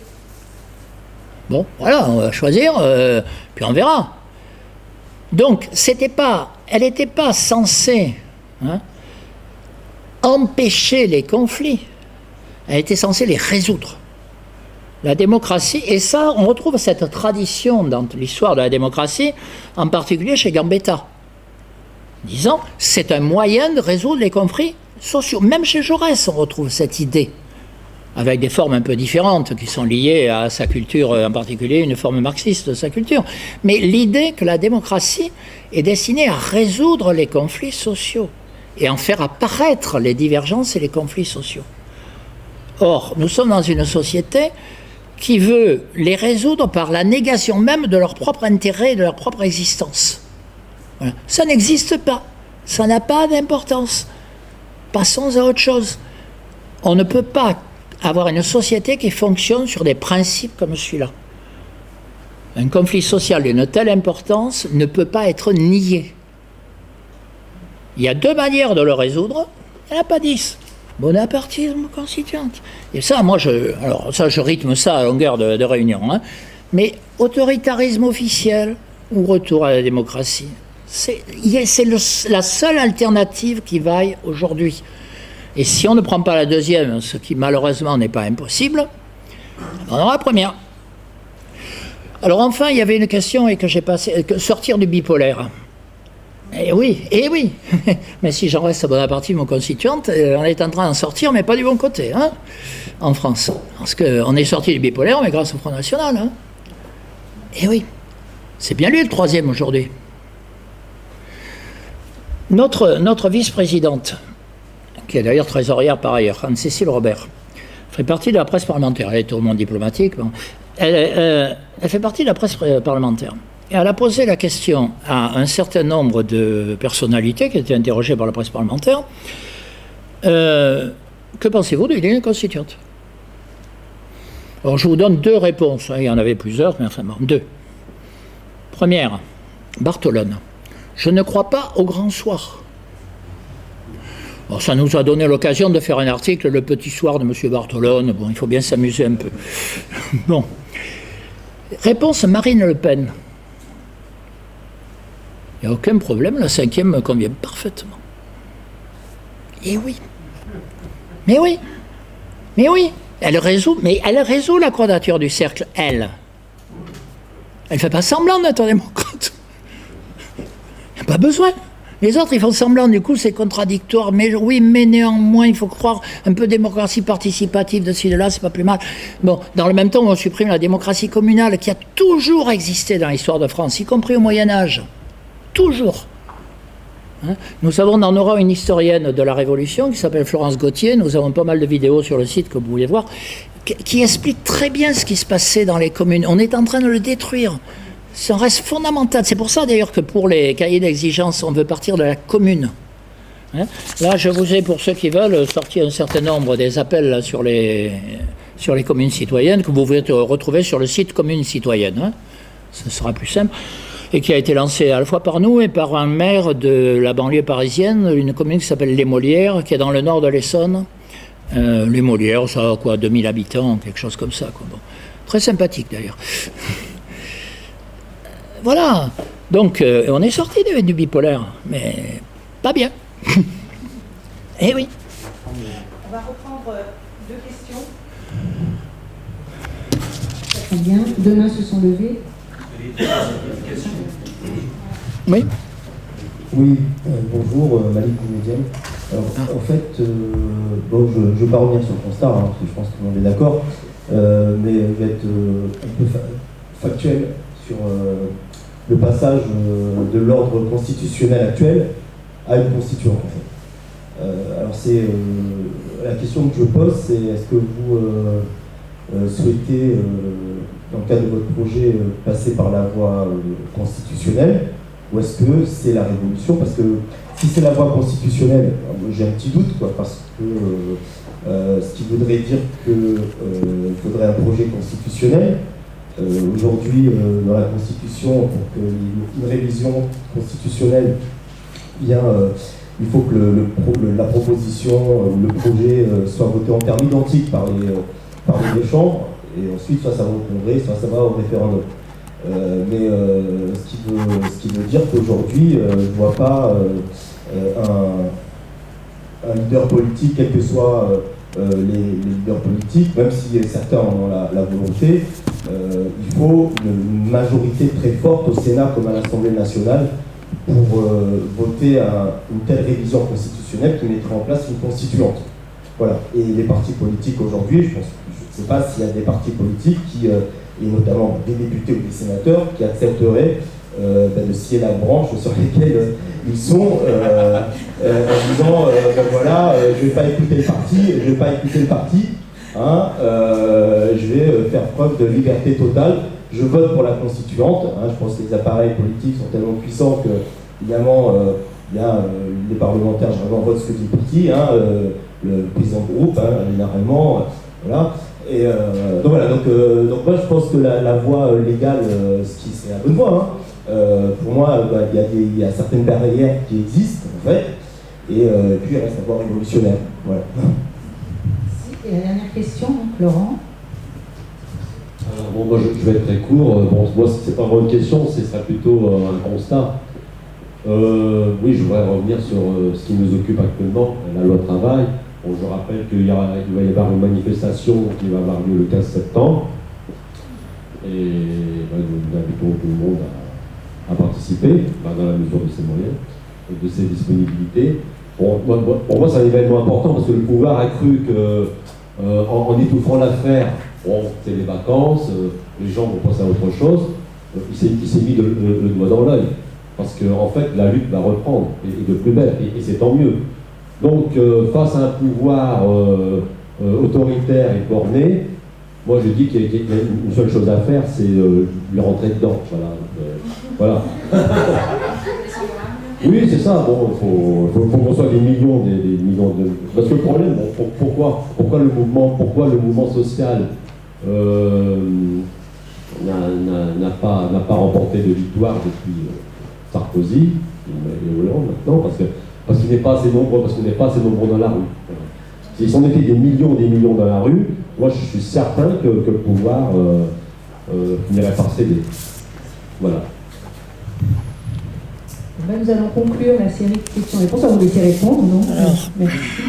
Bon, voilà, on va choisir, puis on verra. Donc, elle n'était pas censée empêcher les conflits, elle était censée les résoudre. La démocratie, et ça, on retrouve cette tradition dans l'histoire de la démocratie, en particulier chez Gambetta, disant c'est un moyen de résoudre les conflits sociaux. Même chez Jaurès, on retrouve cette idée, avec des formes un peu différentes qui sont liées à sa culture, en particulier une forme marxiste de sa culture. Mais l'idée que la démocratie est destinée à résoudre les conflits sociaux et en faire apparaître les divergences et les conflits sociaux. Or, nous sommes dans une société qui veut les résoudre par la négation même de leur propre intérêt et de leur propre existence. Voilà. Ça n'existe pas. Ça n'a pas d'importance. Passons à autre chose. On ne peut pas avoir une société qui fonctionne sur des principes comme celui-là. Un conflit social d'une telle importance ne peut pas être nié. Il y a 2 manières de le résoudre, il n'y en a pas 10. Bonapartisme constituante. Et ça, moi, je rythme ça à longueur de réunion. Hein. Mais autoritarisme officiel ou retour à la démocratie, c'est la seule alternative qui vaille aujourd'hui. Et si on ne prend pas la deuxième, ce qui malheureusement n'est pas impossible, on aura la première. Alors enfin, il y avait une question et que j'ai passé, sortir du bipolaire. Eh oui. Mais si j'en reste à Bonapartisme constituante, on est en train d'en sortir, mais pas du bon côté, hein, en France. Parce qu'on est sorti du bipolaire, mais grâce au Front National. Hein. Eh oui, c'est bien lui le 3e aujourd'hui. Notre vice-présidente, qui est d'ailleurs trésorière par ailleurs, Anne-Cécile Robert, fait partie de la presse parlementaire. Elle est au monde diplomatique. Bon. Elle fait partie de la presse parlementaire. Et elle a posé la question à un certain nombre de personnalités qui étaient interrogées par la presse parlementaire. Que pensez-vous de l'idée constituante? Alors je vous donne 2 réponses. Il y en avait plusieurs, mais enfin bon, 2. Première, Bartolone. Je ne crois pas au grand soir. Alors, ça nous a donné l'occasion de faire un article, Le Petit Soir de M. Bartolone. Bon, il faut bien s'amuser un peu. Bon. Réponse Marine Le Pen. Il n'y a aucun problème, la 5e me convient parfaitement. Et oui. Mais oui. Elle résout la quadrature du cercle, elle. Elle ne fait pas semblant d'être démocrate. Il n'y a pas besoin. Les autres, ils font semblant, du coup, c'est contradictoire. Mais oui, mais néanmoins, il faut croire un peu démocratie participative de ci, de là, c'est pas plus mal. Bon, dans le même temps, on supprime la démocratie communale qui a toujours existé dans l'histoire de France, y compris au Moyen-Âge. Toujours. Hein? Nous avons dans nos rangs une historienne de la Révolution qui s'appelle Florence Gauthier. Nous avons pas mal de vidéos sur le site que vous pouvez voir qui expliquent très bien ce qui se passait dans les communes. On est en train de le détruire. Ça reste fondamental. C'est pour ça d'ailleurs que pour les cahiers d'exigence, on veut partir de la commune. Hein? Là, je vous ai, pour ceux qui veulent, sorti un certain nombre des appels là, sur les communes citoyennes que vous pouvez retrouver sur le site Communes Citoyennes. Hein? Ce sera plus simple. et qui a été lancé à la fois par nous et par un maire de la banlieue parisienne, une commune qui s'appelle Les Molières, qui est dans le nord de l'Essonne. Les Molières, ça a quoi, 2000 habitants, quelque chose comme ça, quoi. Bon. Très sympathique d'ailleurs. Voilà. Donc, on est sorti du bipolaire, mais pas bien. Eh oui. On va reprendre 2 questions. Très bien. Deux mains se sont levées. Oui. Oui, bonjour, Malik Médiane. Alors, en fait, bon, je ne vais pas revenir sur le constat, hein, parce que je pense que tout le monde est d'accord, mais je vais être un peu factuel sur le passage de l'ordre constitutionnel actuel à une constituante, en fait. Alors, c'est la question que je pose, c'est est-ce que vous souhaitez, dans le cadre de votre projet, passer par la voie constitutionnelle, ou est-ce que c'est la révolution? Parce que si c'est la voie constitutionnelle, j'ai un petit doute, quoi, parce que ce qui voudrait dire qu'il faudrait un projet constitutionnel. Aujourd'hui, dans la Constitution, pour qu'il y ait une révision constitutionnelle, il faut que la proposition ou le projet soit voté en termes identiques par les deux chambres, et ensuite soit ça va au Congrès, soit ça va au référendum. Mais ce qui veut dire qu'aujourd'hui, je ne vois pas un leader politique, quels que soient les leaders politiques, même si certains en ont la volonté, il faut une majorité très forte au Sénat comme à l'Assemblée nationale pour voter une telle révision constitutionnelle qui mettrait en place une constituante. Voilà. Et les partis politiques aujourd'hui, je ne sais pas s'il y a des partis politiques qui, et notamment des députés ou des sénateurs, qui accepteraient de scier la branche sur laquelle ils sont, en disant voilà, je ne vais pas écouter le parti, hein, je vais faire preuve de liberté totale, je vote pour la constituante. Hein, je pense que les appareils politiques sont tellement puissants que, évidemment, les parlementaires généralement votent ce que dit le parti, hein, le président de groupe, hein, généralement, voilà. Et donc voilà, donc moi je pense que la voie légale, ce qui serait la bonne voie, hein, pour moi, il y a certaines barrières qui existent en fait, et puis il reste la voie révolutionnaire. Voilà. Et la dernière question, donc, Laurent. Alors, bon, moi je vais être très court. Bon, moi c'est pas vraiment une question, ce serait plutôt un constat. Oui, je voudrais revenir sur ce qui nous occupe actuellement, la loi travail. Bon, je rappelle qu'il va y avoir une manifestation qui va avoir lieu le 15 septembre. Et nous invitons tout le monde à participer, dans la mesure de ses moyens et de ses disponibilités. Bon, pour moi, c'est un événement important parce que le pouvoir a cru qu'en étouffant l'affaire, bon, c'est les vacances, les gens vont penser à autre chose. Il s'est mis le doigt dans l'œil. Parce qu'en fait, la lutte va reprendre, et de plus belle, et c'est tant mieux. Donc, face à un pouvoir autoritaire et borné, moi je dis qu'il y a une seule chose à faire, c'est lui rentrer dedans. Voilà. Oui, c'est ça. Bon, faut qu'on soit des millions de. Parce que le problème, bon, pourquoi le mouvement social n'a pas remporté de victoire depuis Sarkozy et Hollande maintenant, parce qu'il n'est pas assez nombreux, dans la rue. S'ils en étaient des millions dans la rue, moi je suis certain que le pouvoir finirait par céder. Voilà. Nous allons conclure la série de questions-réponses. On va vous laisser répondre, non? Merci.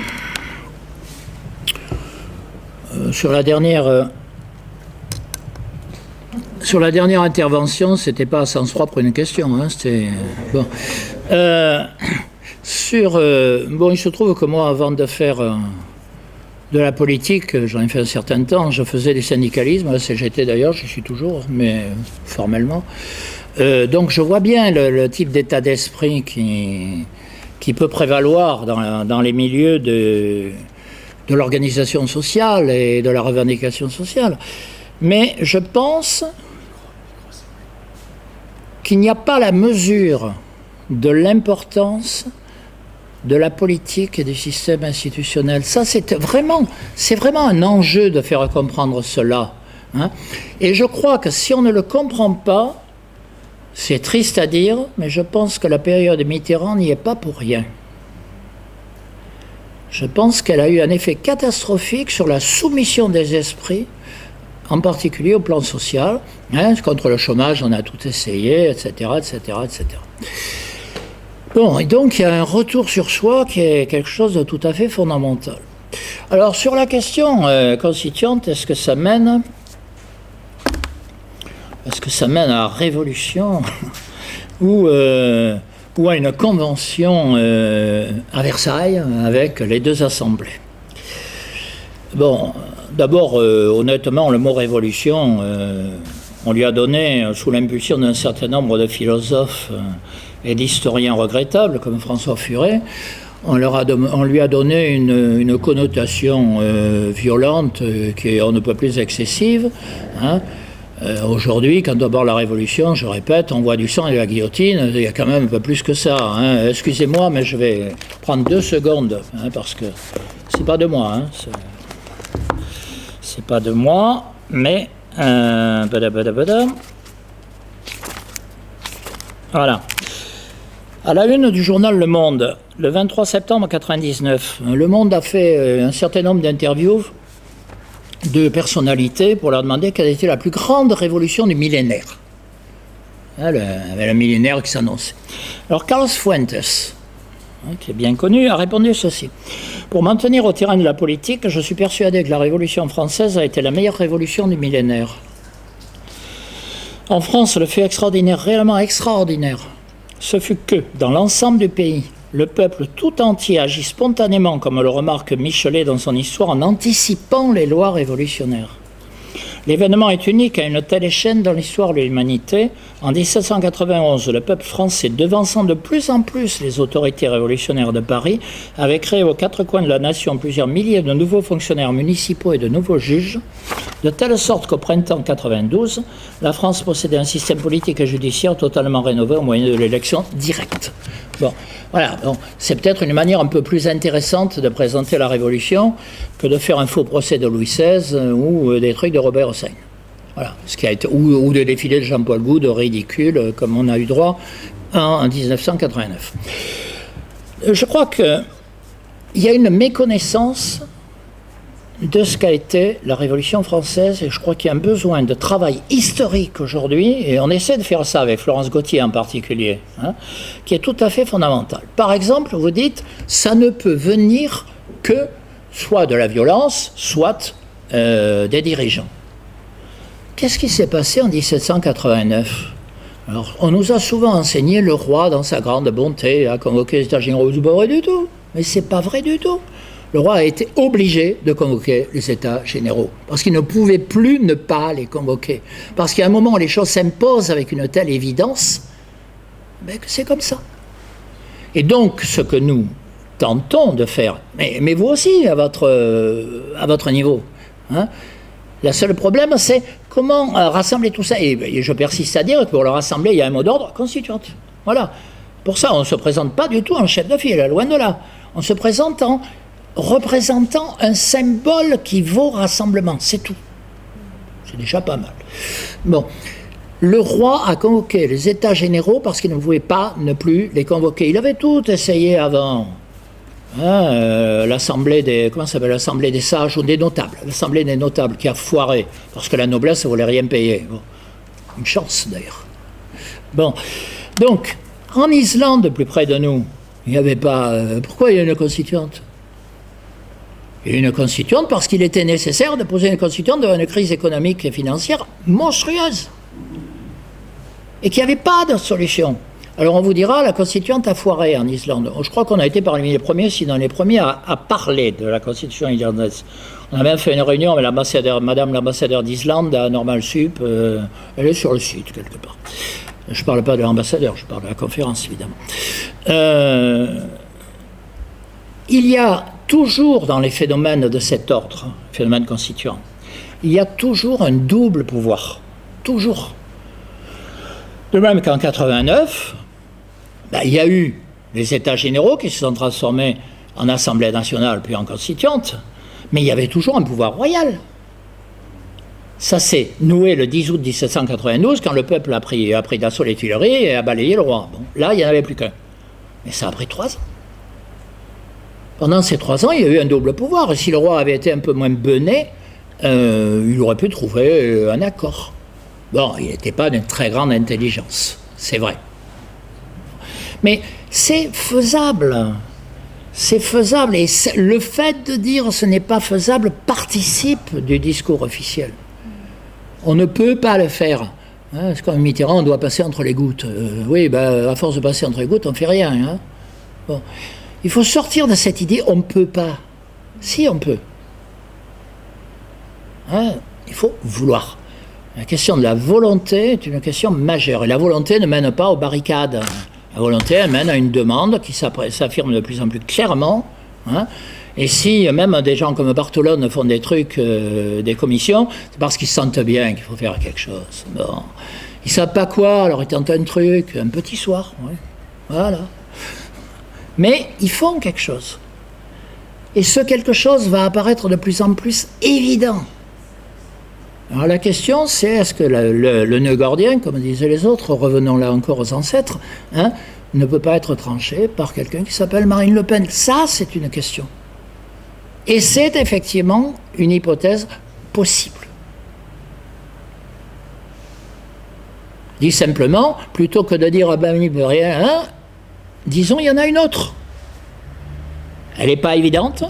Sur la dernière intervention, c'était pas à sens propre une question, hein, c'était bon. Bon, il se trouve que moi, avant de faire de la politique, j'en ai fait un certain temps, je faisais du syndicalisme, à la CGT d'ailleurs, je suis toujours, mais formellement. Donc je vois bien le type d'état d'esprit qui peut prévaloir dans les milieux de l'organisation sociale et de la revendication sociale. Mais je pense qu'il n'y a pas la mesure de l'importance de la politique et du système institutionnel. Ça, c'est vraiment un enjeu de faire comprendre cela. Hein. Et je crois que si on ne le comprend pas, C'est triste à dire, mais je pense que la période Mitterrand n'y est pas pour rien. Je pense qu'elle a eu un effet catastrophique sur la soumission des esprits, en particulier au plan social. Contre le chômage, on a tout essayé, etc., etc., etc. Bon, et donc il y a un retour sur soi qui est quelque chose de tout à fait fondamental. Alors, sur la question constituante, est-ce que ça mène à la révolution ou à une convention à Versailles avec les deux assemblées? Bon, d'abord, honnêtement, le mot révolution, on lui a donné, sous l'impulsion d'un certain nombre de philosophes et d'historiens regrettables, comme François Furet, on lui a donné une connotation violente qui est on ne peut plus excessive. Aujourd'hui, quand on aborde la Révolution, je répète, on voit du sang et de la guillotine, il y a quand même un peu plus que ça. Excusez-moi, mais je vais prendre 2 secondes, parce que c'est pas de moi. C'est pas de moi, mais... Voilà. À la une du journal Le Monde, le 23 septembre 1999, Le Monde a fait un certain nombre d'interviews de personnalités pour leur demander quelle était la plus grande révolution du millénaire. Le millénaire qui s'annonçait. Alors Carlos Fuentes, qui est bien connu, a répondu ceci. Pour m'en tenir au terrain de la politique, je suis persuadé que la Révolution française a été la meilleure révolution du millénaire. En France, le fait extraordinaire, réellement extraordinaire, ce fut que, dans l'ensemble du pays, le peuple tout entier agit spontanément, comme le remarque Michelet dans son histoire, en anticipant les lois révolutionnaires. L'événement est unique à une telle échelle dans l'histoire de l'humanité. En 1791, le peuple français, devançant de plus en plus les autorités révolutionnaires de Paris, avait créé aux 4 coins de la nation plusieurs milliers de nouveaux fonctionnaires municipaux et de nouveaux juges, de telle sorte qu'au printemps 92, la France possédait un système politique et judiciaire totalement rénové au moyen de l'élection directe. Bon, voilà, bon, c'est peut-être une manière un peu plus intéressante de présenter la Révolution que de faire un faux procès de Louis XVI ou des trucs de Robert Hossein. Voilà, ce qui a été, ou des défilés de Jean-Paul Goude ridicules comme on a eu droit en 1989. Je crois qu'il y a une méconnaissance de ce qu'a été la Révolution française, et je crois qu'il y a un besoin de travail historique aujourd'hui, et on essaie de faire ça avec Florence Gauthier en particulier, qui est tout à fait fondamental. Par exemple, vous dites, ça ne peut venir que soit de la violence, soit des dirigeants. Qu'est-ce qui s'est passé en 1789 ? Alors, on nous a souvent enseigné le roi, dans sa grande bonté, à convoquer les États généraux. C'est pas vrai du tout, mais c'est pas vrai du tout. Le roi a été obligé de convoquer les États généraux, parce qu'il ne pouvait plus ne pas les convoquer. Parce qu'à un moment où les choses s'imposent avec une telle évidence, que c'est comme ça. Et donc, ce que nous tentons de faire, mais vous aussi, à votre niveau, le seul problème, c'est comment rassembler tout ça. Et je persiste à dire que pour le rassembler, il y a un mot d'ordre constituante. Voilà. Pour ça, on ne se présente pas du tout en chef de file, loin de là. On se présente en représentant un symbole qui vaut rassemblement, c'est tout. C'est déjà pas mal. Bon, le roi a convoqué les États généraux parce qu'il ne pouvait pas ne plus les convoquer. Il avait tout essayé avant. L'assemblée des sages ou des notables. L'assemblée des notables qui a foiré parce que la noblesse ne voulait rien payer. Bon. Une chance d'ailleurs. Bon, donc, en Islande, plus près de nous, il n'y avait pas... pourquoi il y a une constituante ? Il y a une constituante parce qu'il était nécessaire de poser une constituante devant une crise économique et financière monstrueuse. Et qu'il n'y avait pas de solution. Alors on vous dira, la constituante a foiré en Islande. Je crois qu'on a été parmi les premiers, sinon les premiers, à parler de la constitution islandaise. On a même fait une réunion avec madame l'ambassadeur d'Islande à Normal Sup. Elle est sur le site, quelque part. Je ne parle pas de l'ambassadeur, je parle de la conférence, évidemment. Il y a toujours dans les phénomènes de cet ordre, phénomènes constituants, il y a toujours un double pouvoir. Toujours. De même qu'en 89, il y a eu les États généraux qui se sont transformés en Assemblée nationale puis en constituante, mais il y avait toujours un pouvoir royal. Ça s'est noué le 10 août 1792, quand le peuple a pris d'assaut les Tuileries et a balayé le roi. Bon, là, il n'y en avait plus qu'un. Mais ça a pris 3 ans. Pendant ces 3 ans, il y a eu un double pouvoir. Et si le roi avait été un peu moins bené, il aurait pu trouver un accord. Bon, il n'était pas d'une très grande intelligence, c'est vrai. Mais c'est faisable. C'est faisable. Et le fait de dire ce n'est pas faisable participe du discours officiel. On ne peut pas le faire. Hein, c'est comme Mitterrand, on doit passer entre les gouttes. Oui, ben, à force de passer entre les gouttes, on ne fait rien. Hein. Bon. Il faut sortir de cette idée, on ne peut pas. Si, on peut. Hein, il faut vouloir. La question de la volonté est une question majeure. Et la volonté ne mène pas aux barricades. La volonté, elle mène à une demande qui s'affirme de plus en plus clairement. Hein. Et si même des gens comme Bartolone font des trucs, des commissions, c'est parce qu'ils sentent bien qu'il faut faire quelque chose. Bon. Ils ne savent pas quoi, alors ils tentent un truc, un petit soir. Ouais. Voilà. Mais ils font quelque chose. Et ce quelque chose va apparaître de plus en plus évident. Alors la question, c'est est-ce que le nœud gordien, comme disaient les autres, revenons là encore aux ancêtres, hein, ne peut pas être tranché par quelqu'un qui s'appelle Marine Le Pen? Ça, c'est une question. Et c'est effectivement une hypothèse possible. Dit simplement, plutôt que de dire ah ben il ne peut rien, hein, disons il y en a une autre. Elle n'est pas évidente,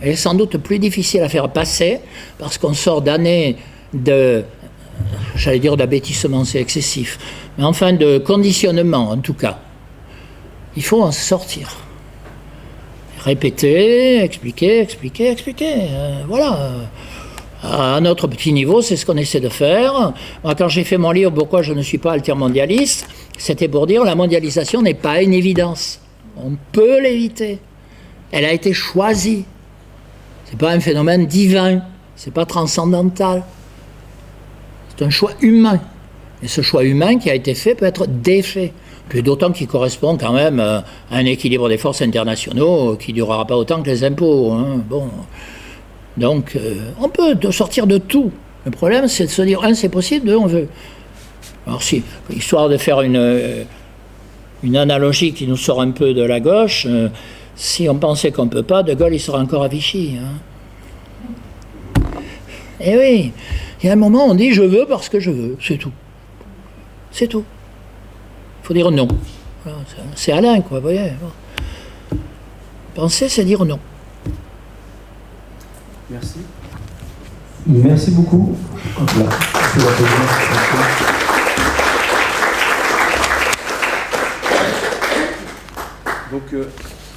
elle est sans doute plus difficile à faire passer, parce qu'on sort d'années j'allais dire d'abêtissement, c'est excessif, mais enfin de conditionnement en tout cas. Il faut en sortir. Répéter, expliquer. Voilà. À notre petit niveau, c'est ce qu'on essaie de faire. Moi, quand j'ai fait mon livre « Pourquoi je ne suis pas altermondialiste », c'était pour dire la mondialisation n'est pas une évidence. On peut l'éviter. Elle a été choisie. C'est pas un phénomène divin. C'est pas transcendantal. C'est un choix humain. Et ce choix humain qui a été fait peut être défait. Puis d'autant qu'il correspond quand même à un équilibre des forces internationaux qui ne durera pas autant que les impôts. Hein. Bon. Donc, on peut sortir de tout. Le problème, c'est de se dire, c'est possible, 2, on veut. Alors si, histoire de faire une analogie qui nous sort un peu de la gauche, si on pensait qu'on ne peut pas, De Gaulle, il serait encore à Vichy. Hein. Eh oui, il y a un moment, on dit, je veux parce que je veux, c'est tout. C'est tout. Il faut dire non. Voilà, c'est Alain, quoi, vous voyez. Penser, c'est dire non. Merci. Merci beaucoup. Voilà. Donc,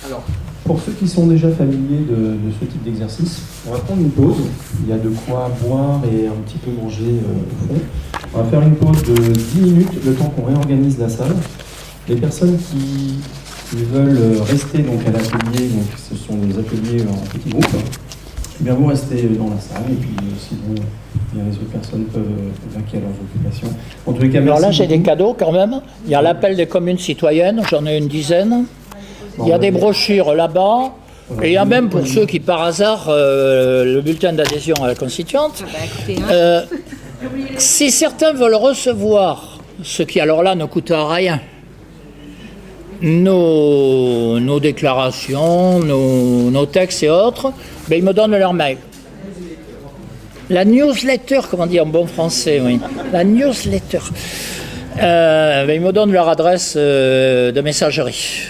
alors, pour ceux qui sont déjà familiers de ce type d'exercice, on va prendre une pause. Il y a de quoi boire et un petit peu manger au fond. On va faire une pause de 10 minutes, le temps qu'on réorganise la salle. Les personnes qui veulent rester donc, à l'atelier, donc ce sont des ateliers en petits groupes, eh bien vous restez dans la salle et puis sinon les autres personnes peuvent vaquer à leurs occupations. En tous les cas, alors là j'ai des cadeaux quand même. Il y a l'appel des communes citoyennes, j'en ai une dizaine. Il y a des brochures là-bas. Et il y a même pour ceux qui par hasard le bulletin d'adhésion à la constituante. Si certains veulent recevoir, ce qui alors là ne coûte rien, nos déclarations, nos textes et autres, ben ils me donnent leur mail. La newsletter, comment dire en bon français, oui. La newsletter. Ben ils me donnent leur adresse de messagerie.